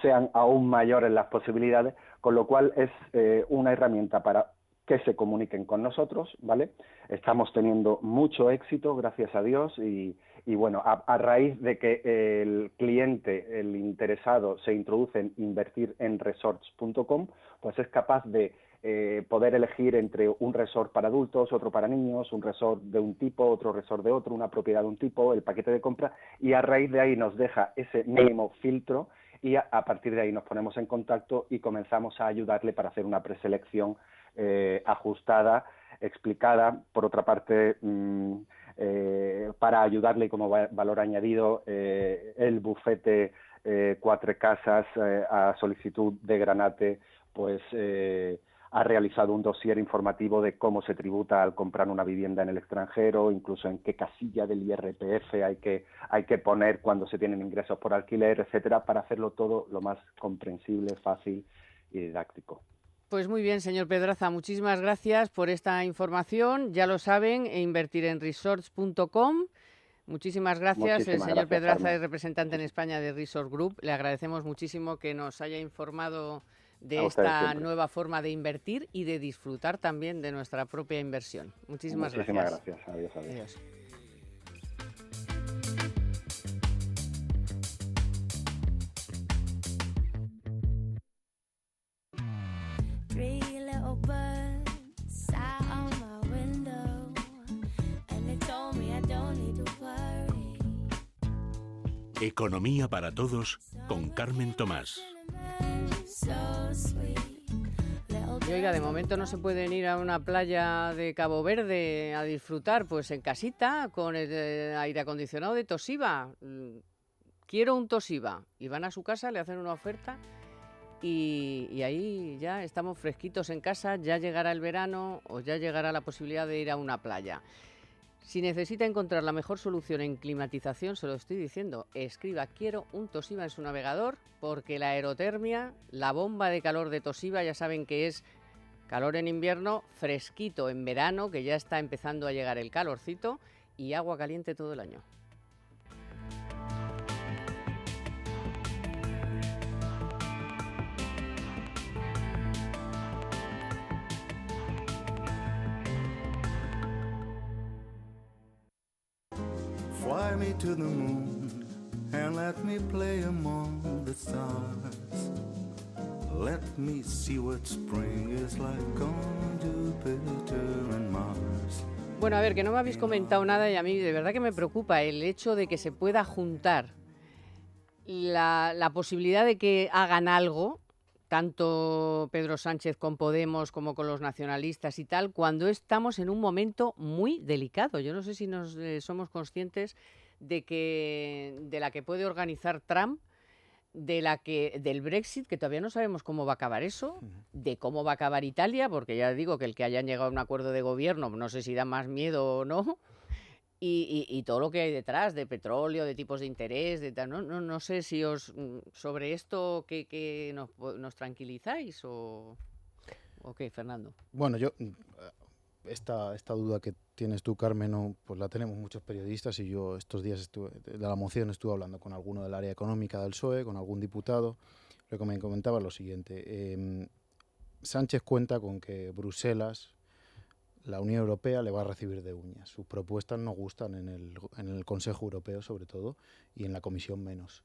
S7: sean aún mayores las posibilidades, con lo cual es una herramienta para que se comuniquen con nosotros, ¿vale? Estamos teniendo mucho éxito, gracias a Dios, y bueno, a raíz de que el cliente, el interesado, se introduce en invertirenresorts.com, pues es capaz de poder elegir entre un resort para adultos, otro para niños, un resort de un tipo, otro resort de otro, una propiedad de un tipo, el paquete de compra, y a raíz de ahí nos deja ese mínimo filtro y a partir de ahí nos ponemos en contacto y comenzamos a ayudarle para hacer una preselección ajustada, explicada. Por otra parte, para ayudarle como valor añadido, el bufete Quatre Casas, a solicitud de Granate, pues ha realizado un dossier informativo de cómo se tributa al comprar una vivienda en el extranjero, incluso en qué casilla del IRPF hay que poner cuando se tienen ingresos por alquiler, etcétera, para hacerlo todo lo más comprensible, fácil y didáctico.
S1: Pues muy bien, señor Pedraza, muchísimas gracias por esta información. Ya lo saben, invertirenresorts.com. Muchísimas gracias. El señor Pedraza, Carmen, es representante en España de Resort Group. Le agradecemos muchísimo que nos haya informado de esta nueva forma de invertir y de disfrutar también de nuestra propia inversión. Muchísimas gracias.
S7: Adiós.
S1: Adiós.
S2: Economía para todos con Carmen Tomás.
S1: Y oiga, de momento no se pueden ir a una playa de Cabo Verde a disfrutar, pues en casita, con el aire acondicionado de Toshiba. Quiero un Toshiba. Y van a su casa, le hacen una oferta y ahí ya estamos fresquitos en casa, ya llegará el verano o ya llegará la posibilidad de ir a una playa. Si necesita encontrar la mejor solución en climatización, se lo estoy diciendo, escriba quiero un Toshiba en su navegador, porque la aerotermia, la bomba de calor de Toshiba, ya saben que es calor en invierno, fresquito en verano, que ya está empezando a llegar el calorcito, y agua caliente todo el año.
S8: Fly me to the moon and let me play among the stars. Let me see what spring is like on Jupiter and Mars.
S1: Bueno, a ver, que no me habéis comentado nada y a mí de verdad que me preocupa el hecho de que se pueda juntar la posibilidad de que hagan algo, tanto Pedro Sánchez con Podemos como con los nacionalistas y tal, cuando estamos en un momento muy delicado. Yo no sé si somos conscientes de la que puede organizar Trump, del Brexit, que todavía no sabemos cómo va a acabar eso, de cómo va a acabar Italia, porque ya digo que el que hayan llegado a un acuerdo de gobierno, no sé si da más miedo o no, y todo lo que hay detrás, de petróleo, de tipos de interés, de tal. No sé si sobre esto que nos tranquilizáis o qué, Fernando.
S5: Bueno, yo esta duda que tienes tú, Carmen, pues la tenemos muchos periodistas, y yo estos días de la moción estuve hablando con alguno del área económica del PSOE, con algún diputado. Lo que me comentaba es lo siguiente: Sánchez cuenta con que Bruselas, la Unión Europea, le va a recibir de uñas. Sus propuestas no gustan en el Consejo Europeo, sobre todo, y en la Comisión menos.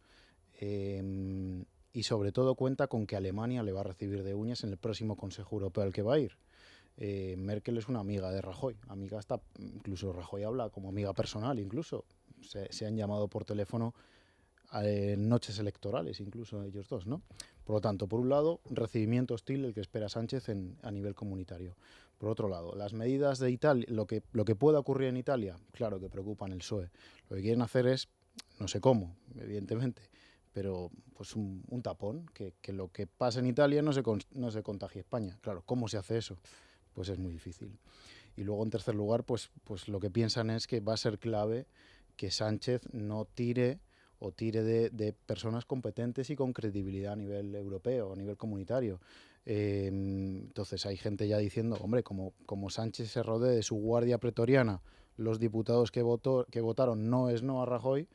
S5: Y sobre todo cuenta con que Alemania le va a recibir de uñas en el próximo Consejo Europeo al que va a ir. Merkel es una amiga de Rajoy, incluso Rajoy habla como amiga personal, incluso se han llamado por teléfono en noches electorales, incluso ellos dos, ¿no? Por lo tanto, por un lado, recibimiento hostil el que espera Sánchez a nivel comunitario. Por otro lado, las medidas de Italia, lo que pueda ocurrir en Italia, claro que preocupan el PSOE. Lo que quieren hacer es, no sé cómo, evidentemente, pero pues un tapón, que lo que pasa en Italia no se contagie España. Claro, ¿cómo se hace eso? Pues es muy difícil. Y luego, en tercer lugar, pues lo que piensan es que va a ser clave que Sánchez no tire de personas competentes y con credibilidad a nivel europeo, a nivel comunitario. Entonces hay gente ya diciendo, hombre, como Sánchez se rodee de su guardia pretoriana, los diputados que votaron no a Rajoy,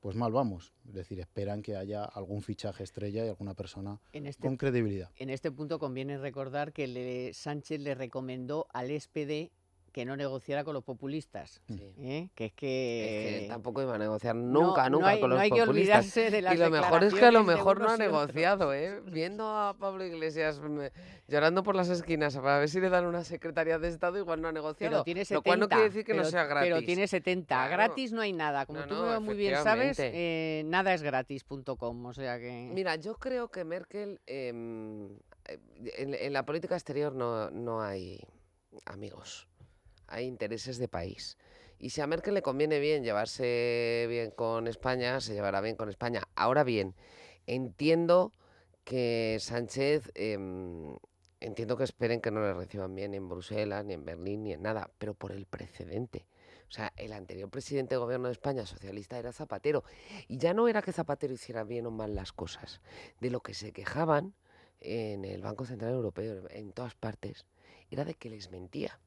S5: pues mal vamos. Es decir, esperan que haya algún fichaje estrella y alguna persona con credibilidad.
S1: En este punto conviene recordar que Sánchez le recomendó al SPD que no negociara con los populistas.
S4: Sí.
S1: Que es
S4: Es que
S1: que...
S4: tampoco iba a negociar
S1: No,
S4: nunca
S1: no hay,
S4: con
S1: no
S4: los
S1: hay que
S4: populistas.
S1: olvidarse de las
S4: Y lo mejor es que a lo
S1: declaraciones de
S4: mejor no
S1: unos
S4: ha
S1: y otros.
S4: negociado, ¿eh? Viendo a Pablo Iglesias llorando por las esquinas para ver si le dan una secretaría de Estado, igual no ha
S1: Pero
S4: negociado.
S1: tiene
S4: Lo cual no quiere
S1: 70,
S4: decir que no sea
S1: pero
S4: gratis.
S1: tiene 70.
S4: Claro.
S1: Gratis no hay nada. Como
S4: No,
S1: tú
S4: no,
S1: muy bien sabes,
S4: efectivamente.
S1: nada es gratis.com. O sea que...
S4: Mira, yo creo que Merkel, en la política exterior no hay amigos, hay intereses de país. Y si a Merkel le conviene bien llevarse bien con España, se llevará bien con España. Ahora bien, entiendo que Sánchez, entiendo que esperen que no le reciban bien en Bruselas, ni en Berlín, ni en nada, pero por el precedente. O sea, el anterior presidente de gobierno de España, socialista, era Zapatero. Y ya no era que Zapatero hiciera bien o mal las cosas. De lo que se quejaban en el Banco Central Europeo, en todas partes, era de que les mentía.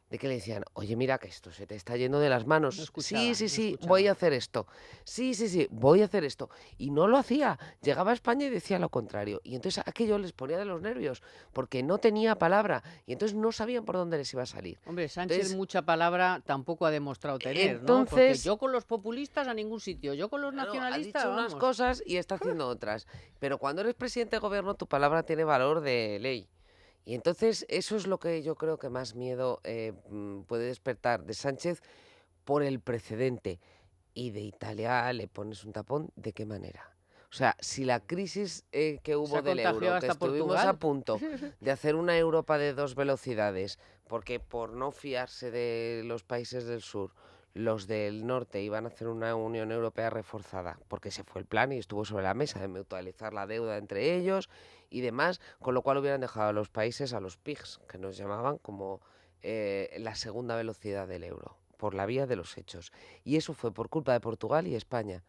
S4: De que le decían, oye, mira que esto se te está yendo de las manos.
S1: No escuchaba,
S4: Sí, sí,
S1: no
S4: sí,
S1: escuchaba.
S4: voy a hacer esto. Sí, sí, sí, voy a hacer esto. Y no lo hacía. Llegaba a España y decía lo contrario. Y entonces aquello les ponía de los nervios, porque no tenía palabra. Y entonces no sabían por dónde les iba a salir.
S1: Hombre, Sánchez
S4: Entonces,
S1: mucha palabra tampoco ha demostrado tener, ¿no? Porque
S4: entonces,
S1: yo con los populistas a ningún sitio, yo con los
S4: claro, ha
S1: nacionalistas,
S4: dicho unas
S1: vamos.
S4: cosas y está haciendo otras. Pero cuando eres presidente de gobierno, tu palabra tiene valor de ley. Y entonces eso es lo que yo creo que más miedo puede despertar de Sánchez por el precedente. Y de Italia le pones un tapón, ¿de qué manera? O sea, si la crisis que
S1: Se
S4: hubo
S1: ha
S4: del
S1: contagiado
S4: euro, que
S1: hasta
S4: estuvimos a
S1: Portugal.
S4: punto de hacer una Europa de 2 velocidades, porque por no fiarse de los países del sur, los del norte iban a hacer una Unión Europea reforzada, porque se fue el plan y estuvo sobre la mesa de mutualizar la deuda entre ellos y demás, con lo cual hubieran dejado a los países, a los PIGs, que nos llamaban como la segunda velocidad del euro, por la vía de los hechos. Y eso fue por culpa de Portugal y España.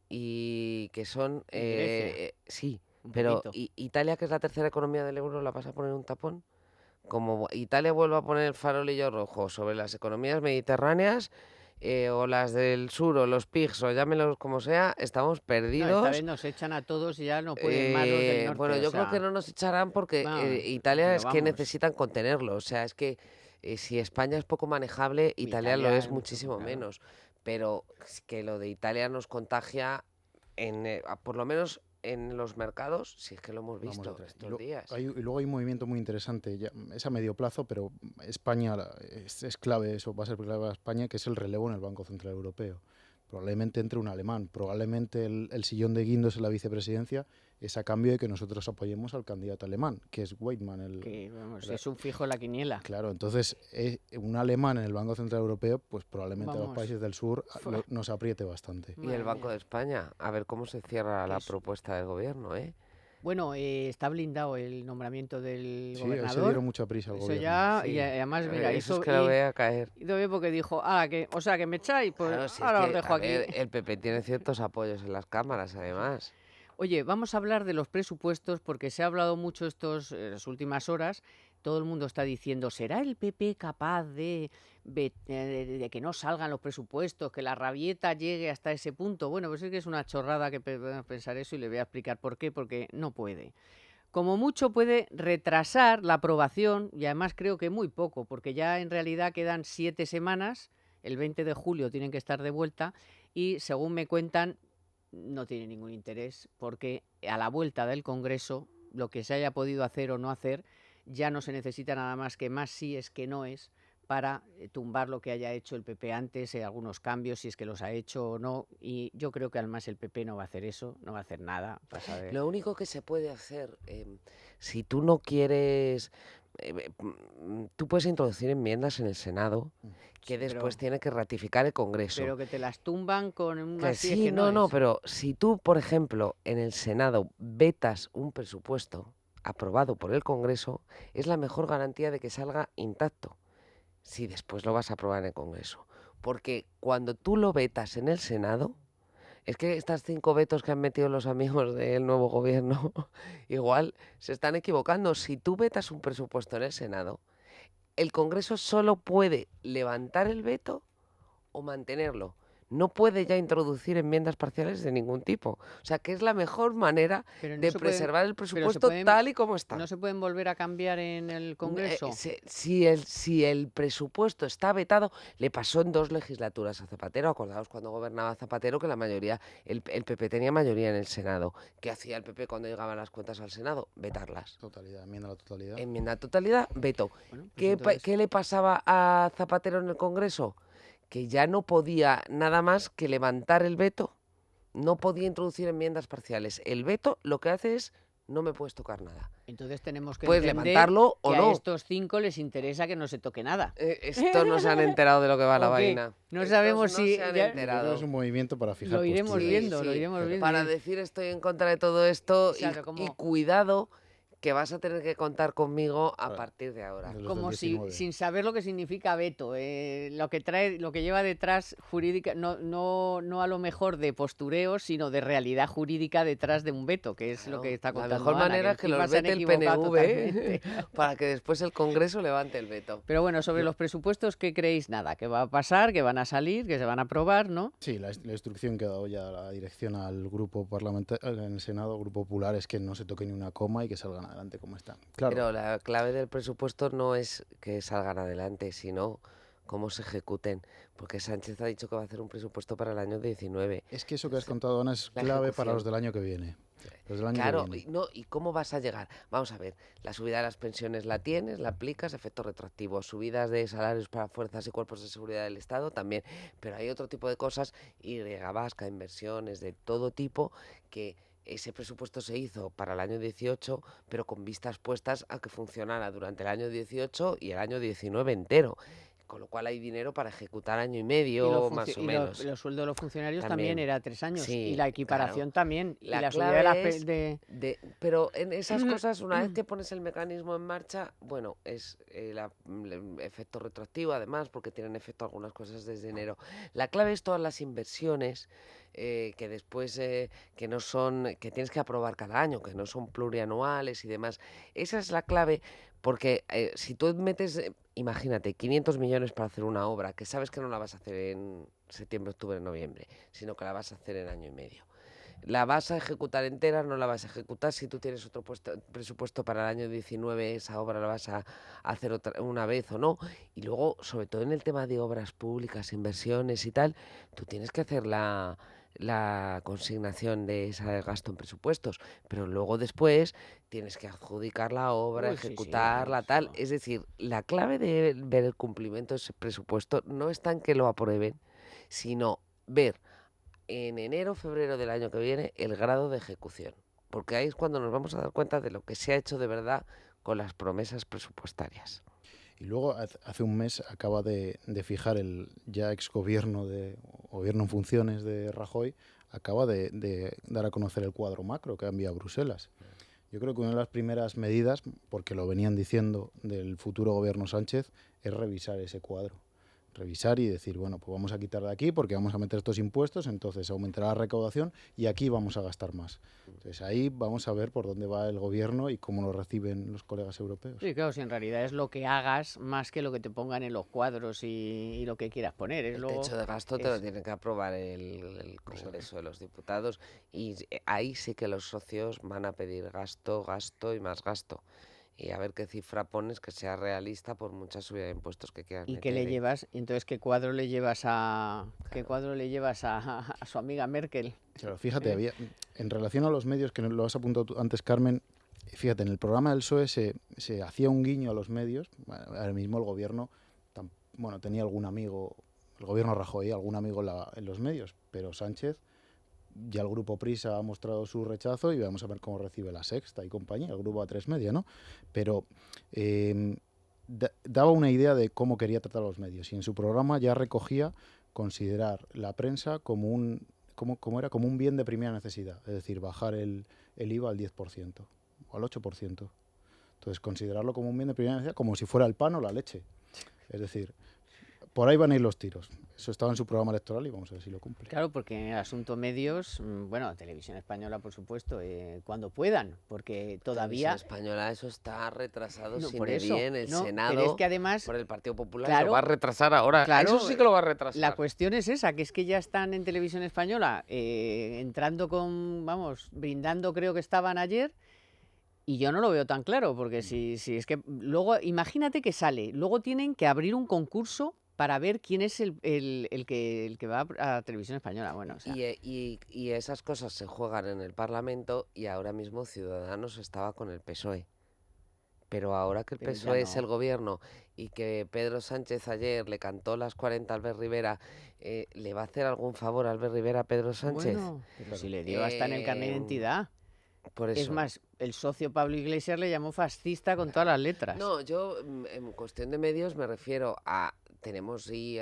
S4: Y que son...
S1: Y Grecia,
S4: sí,
S1: un
S4: pero
S1: poquito.
S4: Italia, que es la tercera economía del euro, ¿la vas a poner un tapón? Como Italia vuelva a poner el farolillo rojo sobre las economías mediterráneas, o las del sur, o los PIGs, o llámelos como sea, estamos
S1: No, esta
S4: perdidos.
S1: vez nos echan a todos y ya no pueden más los del
S4: Bueno,
S1: norte, o
S4: yo creo que
S1: sea,
S4: no nos echarán porque
S1: vamos,
S4: Italia
S1: pero
S4: es que
S1: vamos.
S4: necesitan contenerlo. O sea, es que si España es poco manejable, Italia lo
S1: Italia
S4: es
S1: es mucho,
S4: muchísimo
S1: claro.
S4: menos. Pero es que lo de Italia nos contagia, por lo menos en los mercados, si es que lo hemos
S5: Vamos
S4: visto
S5: detrás.
S4: estos días.
S5: Y luego hay un movimiento muy interesante, es a medio plazo, pero España es clave, eso va a ser clave a España, que es el relevo en el Banco Central Europeo. Probablemente entre un alemán, probablemente el sillón de Guindos en la vicepresidencia es a cambio de que nosotros apoyemos al candidato alemán, que es Weidmann.
S1: Que vamos, es un fijo en la quiniela.
S5: Claro, entonces un alemán en el Banco Central Europeo, pues probablemente a los
S1: Vamos.
S5: países del sur
S1: Fue.
S5: nos apriete bastante.
S4: Y el
S1: Madre
S4: Banco
S1: mía.
S4: de España, a ver cómo se cierra la
S1: Eso.
S4: propuesta del gobierno, ¿eh?
S1: Bueno, está blindado el nombramiento del
S5: Sí, ahí se
S1: gobernador.
S5: dieron mucha prisa al
S1: Eso
S5: gobierno.
S1: ya,
S4: Sí,
S1: y además, mira,
S4: eso
S1: hizo,
S4: es que lo voy a caer.
S1: hizo bien porque dijo, o sea, que me echáis, pues
S4: Claro, si es
S1: ahora os
S4: que,
S1: dejo
S4: a
S1: aquí.
S4: ver, el PP tiene ciertos apoyos en las cámaras, además.
S1: Oye, vamos a hablar de los presupuestos porque se ha hablado mucho las últimas horas. Todo el mundo está diciendo, ¿será el PP capaz de que no salgan los presupuestos, que la rabieta llegue hasta ese punto? Bueno, pues es que es una chorrada que podemos pensar eso y le voy a explicar por qué, porque no puede. Como mucho puede retrasar la aprobación y además creo que muy poco, porque ya en realidad quedan 7 semanas, el 20 de julio tienen que estar de vuelta y según me cuentan no tiene ningún interés porque a la vuelta del Congreso lo que se haya podido hacer o no hacer ya no se necesita nada más que más sí es que no es para tumbar lo que haya hecho el PP antes, algunos cambios, si es que los ha hecho o no, y yo creo que además el PP no va a hacer eso, no va a hacer nada.
S4: Lo único que se puede hacer, si tú no quieres, tú puedes introducir enmiendas en el Senado que
S1: Sí,
S4: después
S1: pero,
S4: tiene que ratificar el Congreso.
S1: pero que te las tumban con un
S4: Que
S1: más sí es
S4: sí,
S1: que no
S4: no,
S1: es.
S4: pero si tú, por ejemplo, en el Senado vetas un presupuesto aprobado por el Congreso, es la mejor garantía de que salga intacto, si después lo vas a aprobar en el Congreso. Porque cuando tú lo vetas en el Senado, es que estas 5 vetos que han metido los amigos del nuevo gobierno, igual se están equivocando. Si tú vetas un presupuesto en el Senado, el Congreso solo puede levantar el veto o mantenerlo. no puede ya introducir enmiendas parciales de ningún tipo. O sea, que es la mejor manera
S1: Pero no
S4: de
S1: se pueden-
S4: preservar el
S1: pero se
S4: presupuesto
S1: pueden-
S4: tal y como está.
S1: ¿No se pueden volver a cambiar en el Congreso?
S4: Si el presupuesto está vetado, le pasó en 2 legislaturas a Zapatero. Acordaos cuando gobernaba Zapatero que la mayoría, el PP tenía mayoría en el Senado. ¿Qué hacía el PP cuando llegaban las cuentas al Senado? Vetarlas.
S5: Totalidad, enmienda a la totalidad.
S4: Enmienda a totalidad, veto.
S1: Bueno, pues
S4: ¿Qué
S1: entonces-
S4: le pasaba a Zapatero en el Congreso? Que ya no podía nada más que levantar el veto. No podía introducir enmiendas parciales. El veto lo que hace es no me puedes tocar nada.
S1: Entonces tenemos que
S4: Puedes
S1: entender
S4: levantarlo o
S1: que
S4: no.
S1: a estos 5 les interesa que no se toque nada.
S4: Estos no se han enterado de lo que va la
S1: ¿O qué?
S4: vaina.
S1: No
S4: Estos
S1: sabemos
S4: no
S1: si
S4: se han
S1: ya-
S5: Yo creo que
S4: enterado.
S5: es un movimiento para fijar
S1: Lo iremos
S5: posturas.
S1: viendo, lo iremos viendo.
S4: Para decir estoy en contra de todo esto
S1: Claro,
S4: y
S1: como-
S4: cuidado que vas a tener que contar conmigo a
S5: Claro.
S4: partir de ahora.
S5: De los
S1: Como
S5: del
S1: si
S5: 19.
S1: sin saber lo que significa veto, lo que trae, lo que lleva detrás jurídica, no a lo mejor de postureo, sino de realidad jurídica detrás de un veto, que es lo
S4: Claro,
S1: que está
S4: la
S1: contando
S4: mejor
S1: Ana,
S4: manera es que
S1: encima
S4: los
S1: se han
S4: vete el
S1: equivocado
S4: PNV
S1: totalmente.
S4: para que después el Congreso levante el veto.
S1: Pero bueno, sobre los presupuestos, ¿qué creéis? Nada, que va a pasar, que van a salir, que se van a aprobar, ¿no?
S5: Sí, la instrucción que ha dado ya la dirección al grupo parlamentario, en el Senado, Grupo Popular, es que no se toque ni una coma y que salgan adelante como están. Claro,
S4: Pero la clave del presupuesto no es que salgan adelante, sino cómo se ejecuten. Porque Sánchez ha dicho que va a hacer un presupuesto para el año 19.
S5: es que eso que has contado, Ana, es
S4: La
S5: clave para
S4: ejecución.
S5: los del año que viene. Los del año
S4: Claro,
S5: que viene.
S4: ¿y cómo vas a llegar? Vamos a ver, la subida de las pensiones la tienes, la aplicas, efecto retroactivo. Subidas de salarios para fuerzas y cuerpos de seguridad del Estado también. Pero hay otro tipo de cosas, y vasca, inversiones de todo tipo, que ese presupuesto se hizo para el año 18, pero con vistas puestas a que funcionara durante el año 18 y el año 19 entero. Con lo cual hay dinero para ejecutar año y medio, más o menos.
S1: Los sueldos de los funcionarios también,
S4: También.
S1: era 3 años.
S4: Sí,
S1: y la equiparación también.
S4: La
S1: y la subida de las
S4: clave es pero en esas cosas, una vez que pones el mecanismo en marcha, bueno, es el efecto retroactivo, además, porque tienen efecto algunas cosas desde enero. La clave es todas las inversiones que después que no son, que tienes que aprobar cada año, que no son plurianuales y demás. Esa es la clave, porque si tú metes, imagínate, 500 millones para hacer una obra, que sabes que no la vas a hacer en septiembre, octubre, noviembre, sino que la vas a hacer en año y medio. La vas a ejecutar entera, no la vas a ejecutar. Si tú tienes otro presupuesto para el año 19, esa obra la vas a hacer una vez o no. Y luego, sobre todo en el tema de obras públicas, inversiones y tal, tú tienes que hacer la consignación de ese gasto en presupuestos, pero luego después tienes que adjudicar la obra,
S1: Uy, sí, sí,
S4: ejecutarla, tal.
S1: eso.
S4: Es decir, la clave de ver el cumplimiento de ese presupuesto no está en que lo aprueben, sino ver en enero, febrero del año que viene el grado de ejecución, porque ahí es cuando nos vamos a dar cuenta de lo que se ha hecho de verdad con las promesas presupuestarias.
S5: Y luego, hace un mes, acaba de fijar el ya ex gobierno en funciones de Rajoy, acaba de dar a conocer el cuadro macro que ha enviado a Bruselas. Yo creo que una de las primeras medidas, porque lo venían diciendo del futuro gobierno Sánchez, es revisar ese cuadro. Revisar y decir, bueno, pues vamos a quitar de aquí porque vamos a meter estos impuestos, entonces aumentará la recaudación y aquí vamos a gastar más. Entonces ahí vamos a ver por dónde va el gobierno y cómo lo reciben los colegas europeos.
S1: Sí, claro, si en realidad es lo que hagas más que lo que te pongan en los cuadros y lo que quieras poner. Es
S4: El
S1: luego-
S4: techo de gasto te lo tiene que aprobar el Congreso de los Diputados y ahí sí que los socios van a pedir gasto, gasto y más gasto. Y a ver qué cifra pones que sea realista por mucha subida de impuestos que quieras
S1: ¿Y qué le
S4: meter, ¿eh?
S1: llevas? Y entonces, ¿qué cuadro le llevas qué cuadro le llevas a su amiga Merkel?
S5: Claro, fíjate, en relación a los medios, que lo has apuntado tú antes, Carmen, fíjate, en el programa del PSOE se hacía un guiño a los medios. Bueno, ahora mismo el gobierno tenía algún amigo, el gobierno Rajoy, algún amigo en los medios, pero Sánchez, ya el grupo Prisa ha mostrado su rechazo y vamos a ver cómo recibe La Sexta y compañía, el grupo A3 Media, ¿no? Pero daba una idea de cómo quería tratar a los medios y en su programa ya recogía considerar la prensa como un bien de primera necesidad, es decir, bajar el IVA al 10% o al 8%. Entonces, considerarlo como un bien de primera necesidad, como si fuera el pan o la leche. Es decir, por ahí van a ir los tiros. Eso estaba en su programa electoral y vamos a ver si lo cumple.
S1: Claro, porque en el asunto medios, bueno, Televisión Española, por supuesto, cuando puedan, porque todavía...
S4: Televisión Española, eso está retrasado
S1: No,
S4: sin
S1: por eso,
S4: bien. El
S1: no,
S4: Senado,
S1: pero es que además,
S4: por el Partido Popular,
S1: claro,
S4: lo va a retrasar ahora.
S1: claro,
S4: Eso sí que lo va a retrasar.
S1: la cuestión es esa, que es que ya están en Televisión Española entrando con, vamos, brindando, creo que estaban ayer, y yo no lo veo tan claro, porque si es que luego, imagínate que sale, luego tienen que abrir un concurso para ver quién es el que va a Televisión Española. Bueno, o sea,
S4: Y esas cosas se juegan en el Parlamento y ahora mismo Ciudadanos estaba con el PSOE. Pero ahora que el
S1: Pero ya
S4: PSOE es
S1: no.
S4: el gobierno y que Pedro Sánchez ayer le cantó las 40 a Albert Rivera, ¿le va a hacer algún favor a Albert Rivera a Pedro Sánchez?
S1: bueno, pero si le dio hasta en el carnet de
S4: Em,
S1: identidad.
S4: Por
S1: Es
S4: eso.
S1: más, el socio Pablo Iglesias le llamó fascista con todas las letras.
S4: No, yo en cuestión de medios me refiero a,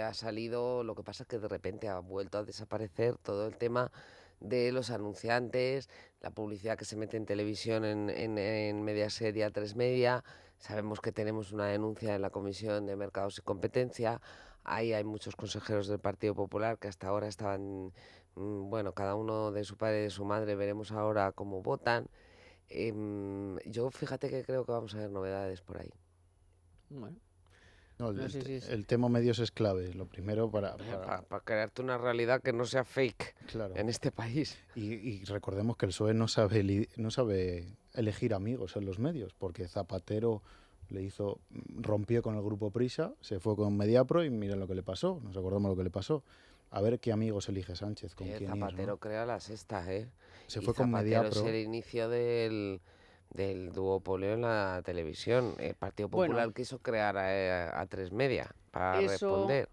S4: ha salido, lo que pasa es que de repente ha vuelto a desaparecer todo el tema de los anunciantes, la publicidad que se mete en televisión en Mediaset y A3 Media. Sabemos que tenemos una denuncia en la Comisión de Mercados y Competencia. Ahí hay muchos consejeros del Partido Popular que hasta ahora estaban, bueno, cada uno de su padre y de su madre, veremos ahora cómo votan. Yo fíjate que creo que vamos a ver novedades por ahí.
S1: Bueno,
S5: No,
S1: no sé si es...
S5: el tema medios es clave. Lo primero para
S4: Para crearte una realidad que no sea fake
S5: claro.
S4: en este país.
S5: Y recordemos que el PSOE no sabe elegir amigos en los medios, porque Zapatero rompió con el grupo Prisa, se fue con Mediapro y miren lo que le pasó. Nos acordamos lo que le pasó. A ver qué amigos elige Sánchez, con quién ir,
S4: Zapatero
S5: ¿no?
S4: crea la sexta, ¿eh?
S5: Se
S4: Y
S5: fue con
S4: Zapatero
S5: Mediapro.
S4: es el inicio del duopolio en la televisión. El Partido Popular
S1: Bueno.
S4: quiso crear a A3 Media para
S1: Eso,
S4: responder.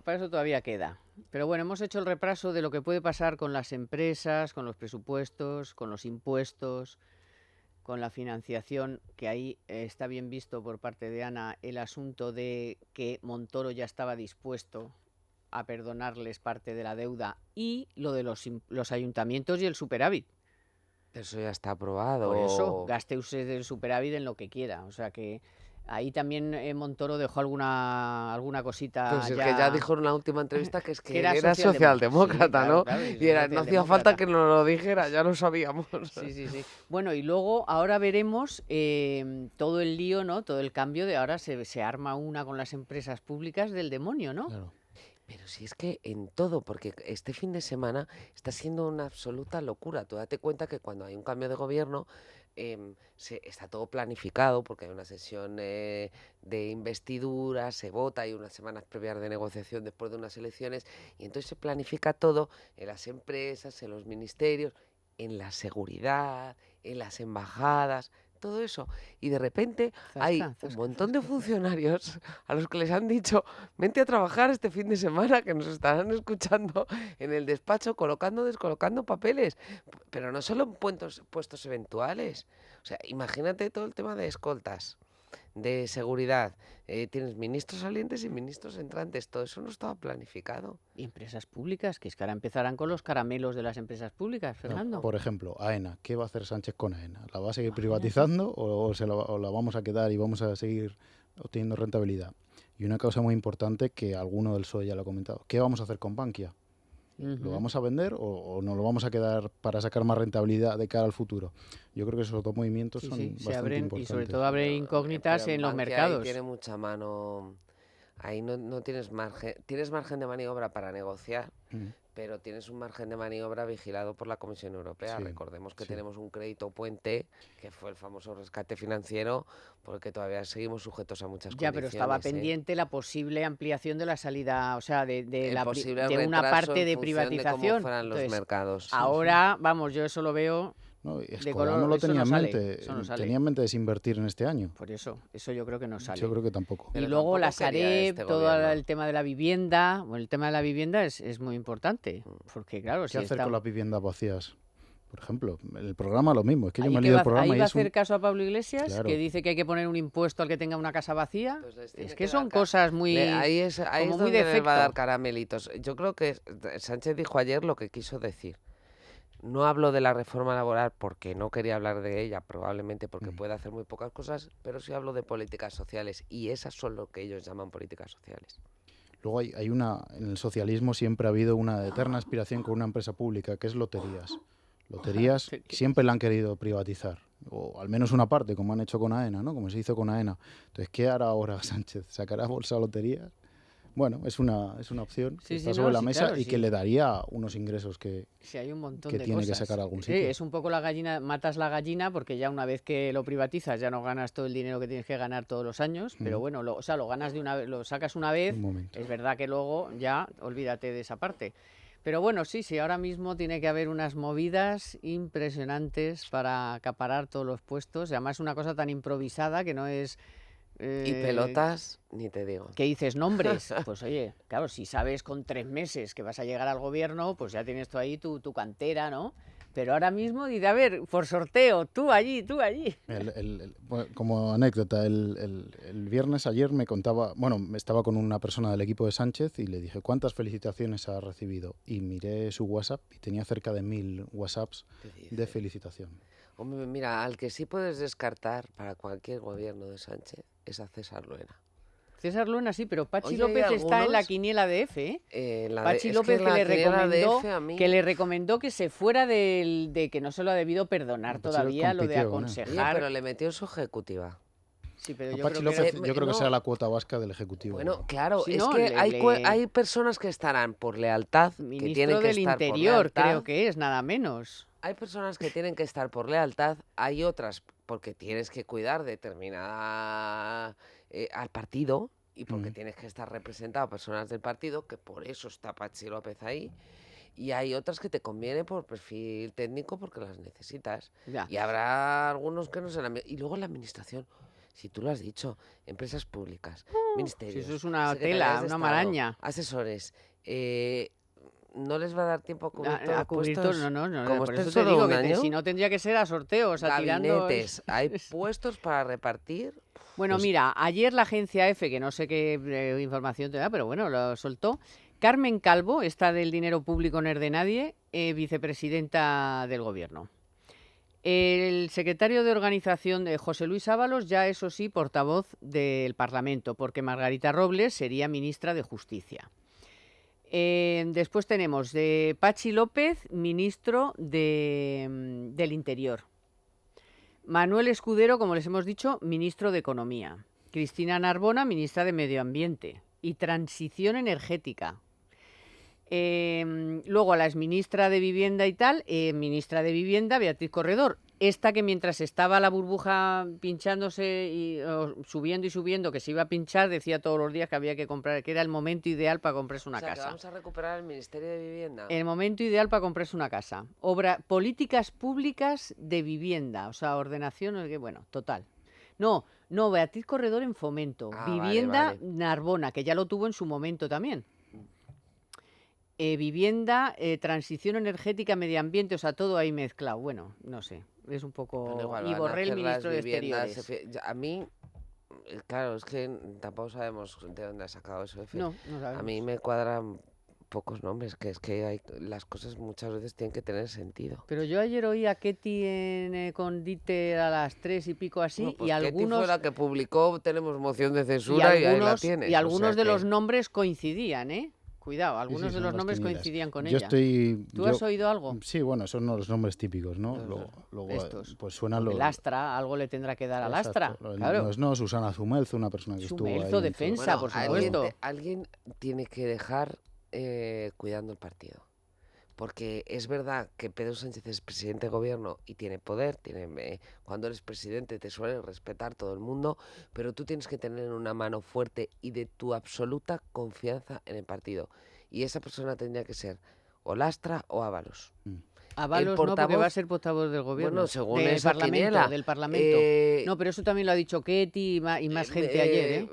S1: para eso todavía queda. Pero bueno, hemos hecho el repaso de lo que puede pasar con las empresas, con los presupuestos, con los impuestos, con la financiación, que ahí está bien visto por parte de Ana el asunto de que Montoro ya estaba dispuesto a perdonarles parte de la deuda, y lo de los ayuntamientos y el superávit.
S4: Eso ya está aprobado.
S1: Por eso, gaste usted el superávit en lo que quiera. O sea que ahí también Montoro dejó alguna cosita.
S4: Pues es que ya dijo en la última entrevista que es que
S1: Que era
S4: era
S1: socialdemócrata.
S4: socialdemócrata,
S1: Sí,
S4: ¿no?
S1: claro,
S4: Y era, no hacía falta que nos lo dijera, ya lo sabíamos.
S1: Sí. Bueno, y luego ahora veremos todo el lío, ¿no? Todo el cambio de ahora se arma una con las empresas públicas del demonio, ¿no?
S5: Claro.
S4: Pero si es que en todo, porque este fin de semana está siendo una absoluta locura. Tú date cuenta que cuando hay un cambio de gobierno está todo planificado, porque hay una sesión de investidura, se vota, hay unas semanas previas de negociación después de unas elecciones, y entonces se planifica todo en las empresas, en los ministerios, en la seguridad, en las embajadas, todo eso. Y de repente hay un montón de funcionarios a los que les han dicho, vente a trabajar este fin de semana, que nos estarán escuchando en el despacho colocando, descolocando papeles. Pero no solo en puestos eventuales. O sea, imagínate todo el tema de escoltas, de seguridad. Tienes ministros salientes y ministros entrantes. Todo eso no estaba planificado.
S1: Y empresas públicas, que es que ahora empezarán con los caramelos de las empresas públicas, Fernando.
S5: Por ejemplo, AENA. ¿Qué va a hacer Sánchez con AENA? ¿La va a seguir privatizando o la vamos a quedar y vamos a seguir obteniendo rentabilidad? Y una cosa muy importante que alguno del PSOE ya lo ha comentado. ¿Qué vamos a hacer con Bankia? ¿Lo vamos a vender o nos lo vamos a quedar para sacar más rentabilidad de cara al futuro? Yo creo que esos dos movimientos son bastante
S1: abren,
S5: importantes.
S1: y sobre todo abre incógnitas
S4: Pero
S1: en los
S4: Bankia
S1: mercados.
S4: ahí tiene mucha mano. Ahí no tienes margen. Tienes margen de maniobra para negociar, pero tienes un margen de maniobra vigilado por la Comisión Europea.
S5: Sí,
S4: Recordemos que tenemos un crédito puente, que fue el famoso rescate financiero, porque todavía seguimos sujetos a muchas
S1: Ya,
S4: condiciones.
S1: pero estaba pendiente la posible ampliación de la salida, o sea, de una
S4: retraso
S1: parte
S4: en
S1: de
S4: función
S1: privatización.
S4: de cómo fueran los
S1: Entonces,
S4: mercados.
S1: ahora, vamos, yo eso lo veo
S5: No,
S1: de
S5: Escolar
S1: color,
S5: no lo
S1: eso
S5: tenía
S1: no
S5: en
S1: sale,
S5: mente.
S1: eso no sale.
S5: Tenía en mente desinvertir en este año.
S1: Por eso yo creo que no sale.
S5: Yo creo que tampoco.
S1: Y
S4: Pero
S1: luego
S4: tampoco
S1: la
S4: quería
S1: Sareb,
S4: este
S1: todo
S4: gobierno.
S1: el tema de la vivienda. Bueno, el tema de la vivienda es muy importante, porque claro,
S5: ¿Qué
S1: si
S5: hacer
S1: está...
S5: con las viviendas vacías? Por ejemplo, el programa lo mismo. Es que yo
S1: Ahí
S5: me he
S1: que
S5: leído
S1: va-
S5: el programa
S1: ahí
S5: y
S1: va a
S5: es un...
S1: hacer caso a Pablo Iglesias,
S5: Claro.
S1: que dice que hay que poner un impuesto al que tenga una casa vacía.
S4: Pues les tiene
S1: Es
S4: que
S1: que son
S4: dar
S1: cosas muy...
S4: Ahí es
S1: como muy
S4: donde
S1: de
S4: les va a dar
S1: efecto.
S4: caramelitos. Yo creo que Sánchez dijo ayer lo que quiso decir. No hablo de la reforma laboral porque no quería hablar de ella, probablemente porque puede hacer muy pocas cosas, pero sí hablo de políticas sociales, y esas son lo que ellos llaman políticas sociales.
S5: Luego hay una, en el socialismo siempre ha habido una eterna aspiración con una empresa pública, que es Loterías. Loterías siempre la han querido privatizar, o al menos una parte, como han hecho con AENA, ¿no? Como se hizo con AENA. Entonces, ¿qué hará ahora Sánchez? ¿Sacará bolsa a Loterías? Bueno, es una opción que está sobre la mesa y que le daría unos ingresos que
S1: hay un montón
S5: que
S1: de
S5: tiene
S1: cosas.
S5: que sacar a algún
S1: Sí,
S5: sitio.
S1: es un poco la gallina, matas la gallina porque ya una vez que lo privatizas ya no ganas todo el dinero que tienes que ganar todos los años, pero bueno, o sea, lo ganas de una vez, lo sacas una vez,
S5: Un momento.
S1: es verdad que luego ya olvídate de esa parte. Pero bueno, sí, ahora mismo tiene que haber unas movidas impresionantes para acaparar todos los puestos, y además una cosa tan improvisada que no es...
S4: Y pelotas, ni te digo.
S1: ¿Qué dices? Nombres. Pues oye, claro, si sabes con 3 meses que vas a llegar al gobierno, pues ya tienes tú ahí tu cantera, ¿no? Pero ahora mismo dice, a ver, por sorteo, tú allí, tú allí.
S5: Bueno, como anécdota, el viernes ayer me contaba, bueno, estaba con una persona del equipo de Sánchez y le dije, ¿cuántas felicitaciones ha recibido? Y miré su WhatsApp y tenía cerca de 1000 WhatsApps de felicitación.
S4: Hombre, mira, al que sí puedes descartar para cualquier gobierno de Sánchez es a César Luena.
S1: César Luena sí, pero Pachi
S4: Oye,
S1: López
S4: hay
S1: está en la
S4: algunos-
S1: quiniela de F, ¿eh? Pachi
S4: es
S1: López
S4: que la quiniela de F a mí-
S1: que le recomendó que se fuera de que no se lo ha debido perdonar
S5: Pachi López
S1: todavía, lo de
S5: compitió con él.
S4: Oye,
S1: aconsejar.
S4: pero le metió en su ejecutiva.
S1: Sí, pero yo
S5: Pachi
S1: creo que
S5: López,
S4: era-
S5: yo creo que
S4: no.
S5: será la cuota vasca del Ejecutivo.
S4: Bueno, claro,
S1: Sí,
S4: es
S1: no,
S4: que
S1: le-
S4: hay personas que estarán por lealtad, que
S1: ministro
S4: tienen que
S1: del
S4: estar por
S1: Interior,
S4: lealtad.
S1: creo que es, nada menos.
S4: Hay personas que tienen que estar por lealtad, hay otras porque tienes que cuidar determinada al partido y porque tienes que estar representado a personas del partido, que por eso está Pachi López ahí. Y hay otras que te conviene por perfil técnico porque las necesitas.
S1: Ya.
S4: Y habrá algunos que no serán. Y luego la administración, si tú lo has dicho, empresas públicas, ministerios,
S1: Si eso es una
S4: secretarías
S1: tela,
S4: de
S1: una
S4: Estado,
S1: maraña.
S4: asesores. No les va a dar tiempo a cubrir todos
S1: A
S4: los
S1: cubrir
S4: puestos.
S1: todo, no,
S4: Como
S1: por
S4: estés
S1: eso te
S4: solo
S1: digo
S4: un
S1: que
S4: año,
S1: si no tendría que ser a sorteo, o sea, tirando...
S4: gabinetes, hay puestos para repartir.
S1: Bueno, mira, ayer la agencia EFE, que no sé qué información te da, pero bueno, lo soltó. Carmen Calvo, esta del dinero público no es de nadie, vicepresidenta del gobierno. El secretario de organización de José Luis Ábalos, ya eso sí, portavoz del Parlamento, porque Margarita Robles sería ministra de Justicia. Después tenemos de Pachi López, ministro del Interior. Manuel Escudero, como les hemos dicho, ministro de Economía. Cristina Narbona, ministra de Medio Ambiente y Transición Energética. Luego a la exministra de Vivienda y tal, ministra de Vivienda, Beatriz Corredor. Esta que mientras estaba la burbuja pinchándose subiendo y subiendo, que se iba a pinchar, decía todos los días que había que comprar, que era el momento ideal para comprarse una
S4: O sea, que
S1: casa.
S4: vamos a recuperar el Ministerio de Vivienda.
S1: El momento ideal para comprarse una casa. Políticas públicas de vivienda, o sea, ordenación, bueno, total. No, Beatriz Corredor en Fomento. Vivienda,
S4: vale.
S1: Narbona, que ya lo tuvo en su momento también. Vivienda, transición energética, medio ambiente, o sea, todo ahí mezclado. Bueno, no sé, es un poco...
S4: Bueno, igual
S1: y
S4: van a
S1: Borrell,
S4: hacer las
S1: ministro de
S4: viviendas,
S1: Exteriores.
S4: A mí, claro, es que tampoco sabemos de dónde ha sacado eso.
S1: No sabemos.
S4: A mí me cuadran pocos nombres, que es que las cosas muchas veces tienen que tener sentido.
S1: Pero yo ayer oí a Ketty con Dieter a las 3 y pico así,
S4: Bueno, pues
S1: y
S4: Ketty
S1: algunos...
S4: fue la que publicó, tenemos moción de censura y ahí la tienes.
S1: Y
S4: o
S1: algunos
S4: sea
S1: de los
S4: que-
S1: nombres coincidían, ¿eh? Cuidado, algunos de
S5: son
S1: los
S5: las
S1: nombres
S5: quinielas.
S1: coincidían con
S5: Yo
S1: ella.
S5: estoy...
S1: ¿Tú has oído algo?
S5: Sí, bueno, son los nombres típicos, ¿no? Luego,
S1: estos.
S5: pues suenan los...
S1: Lastra, algo le tendrá que dar a Lastra.
S5: Exacto.
S1: Claro.
S5: No, Susana Zumelzo, una persona que estuvo ahí.
S1: Zumelzo,
S5: en
S1: defensa, por supuesto.
S4: Alguien tiene que dejar cuidando el partido. Porque es verdad que Pedro Sánchez es presidente de gobierno y tiene poder, cuando eres presidente te suele respetar todo el mundo, pero tú tienes que tener una mano fuerte y de tu absoluta confianza en el partido. Y esa persona tendría que ser o Lastra o Ábalos.
S1: Ábalos no, porque va a ser portavoz del gobierno.
S4: Bueno, según
S1: del
S4: esa
S1: Parlamento,
S4: quiniela.
S1: del Parlamento. No, pero eso también lo ha dicho Ketty y más gente ayer, ¿eh?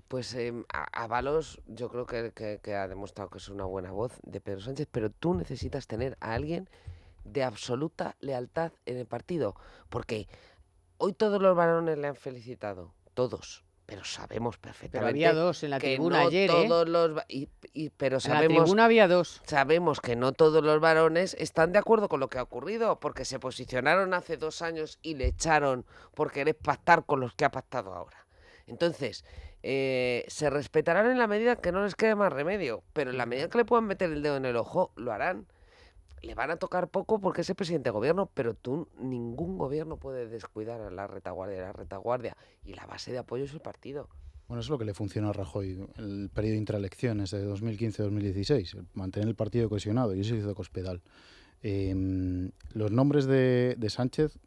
S4: Pues Ábalos yo creo que ha demostrado que es una buena voz de Pedro Sánchez, pero tú necesitas tener a alguien de absoluta lealtad en el partido, porque hoy todos los varones le han felicitado, todos, pero sabemos perfectamente
S1: Pero había dos en la
S4: que
S1: tribuna
S4: no
S1: ayer,
S4: todos los pero
S1: En la tribuna había dos.
S4: Sabemos que no todos los varones están de acuerdo con lo que ha ocurrido, porque se posicionaron hace 2 años y le echaron por querer pactar con los que ha pactado ahora. Entonces, se respetarán en la medida que no les quede más remedio, pero en la medida que le puedan meter el dedo en el ojo, lo harán. Le van a tocar poco porque es el presidente de gobierno, pero ningún gobierno puede descuidar a la retaguardia. La retaguardia y la base de apoyo es el partido.
S5: Bueno, eso es lo que le funcionó a Rajoy el periodo de intraelecciones de 2015-2016, mantener el partido cohesionado, y eso hizo Cospedal. Los nombres de Sánchez,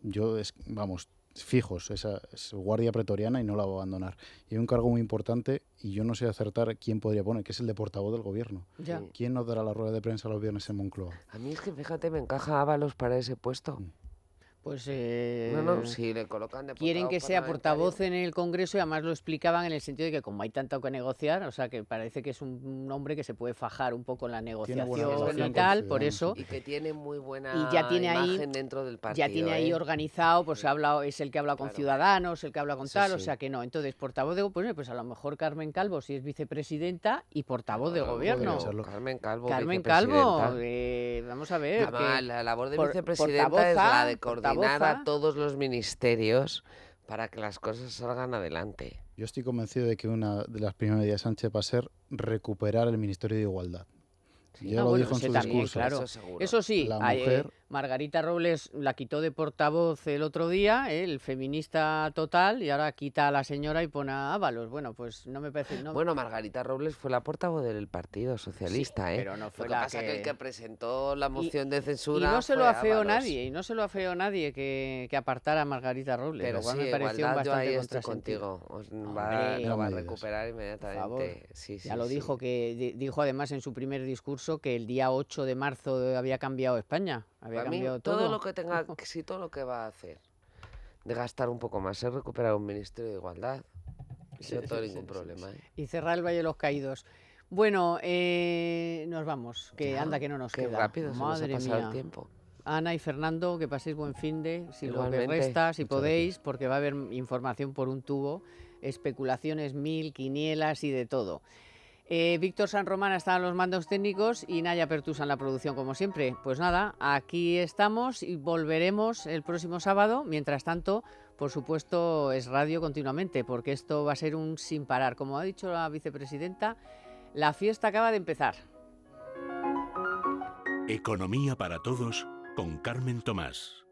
S5: vamos, fijos, esa es guardia pretoriana y no la va a abandonar. Y hay un cargo muy importante y yo no sé acertar quién podría poner, que es el de portavoz del gobierno.
S1: Ya.
S5: ¿Quién nos dará la rueda de prensa los viernes en Moncloa?
S4: A mí es que, fíjate, me encaja Ábalos para ese puesto.
S1: Pues
S4: No, si le colocan de
S1: quieren
S4: portavoz
S1: que sea
S4: parlamentario.
S1: portavoz en el Congreso y además lo explicaban en el sentido de que como hay tanto que negociar, o sea que parece que es un hombre que se puede fajar un poco en la
S5: buena
S1: negociación
S5: relación
S1: y
S5: con
S1: tal, por
S5: Ciudadanos,
S1: eso.
S4: Y que tiene muy buena
S1: Y ya tiene
S4: imagen
S1: ahí-
S4: dentro del partido.
S1: Ya tiene ahí organizado, pues ha hablado, es el que habla con
S4: Claro.
S1: Ciudadanos, el que habla con
S4: Eso
S1: tal, o
S4: sí.
S1: sea que no. Entonces, portavoz de pues a lo mejor Carmen Calvo si es vicepresidenta y portavoz de gobierno.
S5: podría serlo.
S4: Carmen Calvo,
S1: Carmen Calvo,
S4: vicepresidenta.
S1: vamos a ver.
S4: Además,
S1: que-
S4: la labor de
S1: por-
S4: vicepresidenta es la de
S1: portavoza,
S4: coordinar a
S1: portavoza.
S4: todos los ministerios para que las cosas salgan adelante.
S5: Yo estoy convencido de que una de las primeras medidas de Sánchez va a ser recuperar el Ministerio de Igualdad. Ya
S1: Ah,
S5: lo
S1: bueno,
S5: dijo en
S1: ese
S5: su
S1: también,
S5: discurso.
S1: claro.
S4: Eso seguro.
S1: Eso sí,
S5: La mujer-
S1: Margarita Robles la quitó de portavoz el otro día, el feminista total, y ahora quita a la señora y pone a Ábalos. Bueno, pues no me parece... No,
S4: Bueno, Margarita Robles fue la portavoz del Partido Socialista,
S1: pero no fue
S4: Lo que
S1: la
S4: pasa que el
S1: que-
S4: que presentó la moción de
S1: y
S4: censura
S1: no se lo
S4: fue
S1: afeó
S4: Ábalos.
S1: nadie, y no se lo afeó nadie que apartara a Margarita Robles,
S4: Pero
S1: lo cual
S4: sí,
S1: me pareció
S4: igualdad, yo
S1: bastante
S4: ahí estoy
S1: contrasentido.
S4: contigo.
S1: Hombre,
S4: Lo va a
S5: medidas.
S4: recuperar
S1: Por favor.
S4: inmediatamente. Sí,
S1: Ya lo
S4: sí.
S1: dijo, dijo además en su primer discurso que el día 8 de marzo había cambiado España, había
S4: Para mí,
S1: cambiado
S4: todo lo que tenga, sí, todo lo que va a hacer de gastar un poco más es recuperar un Ministerio de Igualdad.
S1: Sí,
S4: No tengo
S1: sí,
S4: ningún
S1: sí,
S4: problema.
S1: y cerrar el Valle de los Caídos. Bueno, nos vamos, que
S4: Ya,
S1: anda que no nos
S4: qué
S1: queda.
S4: rápido se nos ha
S1: Madre
S4: pasado
S1: mía.
S4: el tiempo.
S1: Ana y Fernando, que paséis buen finde, si lo que
S4: Igualmente.
S1: resta, si
S5: Muchas
S1: podéis, porque va a haber información por un tubo, especulaciones mil, quinielas y de todo. Víctor San Román está en los mandos técnicos y Naya Pertusa en la producción, como siempre. Pues nada, aquí estamos y volveremos el próximo sábado. Mientras tanto, por supuesto, es radio continuamente, porque esto va a ser un sin parar. Como ha dicho la vicepresidenta, la fiesta acaba de empezar.
S2: Economía para todos con Carmen Tomás.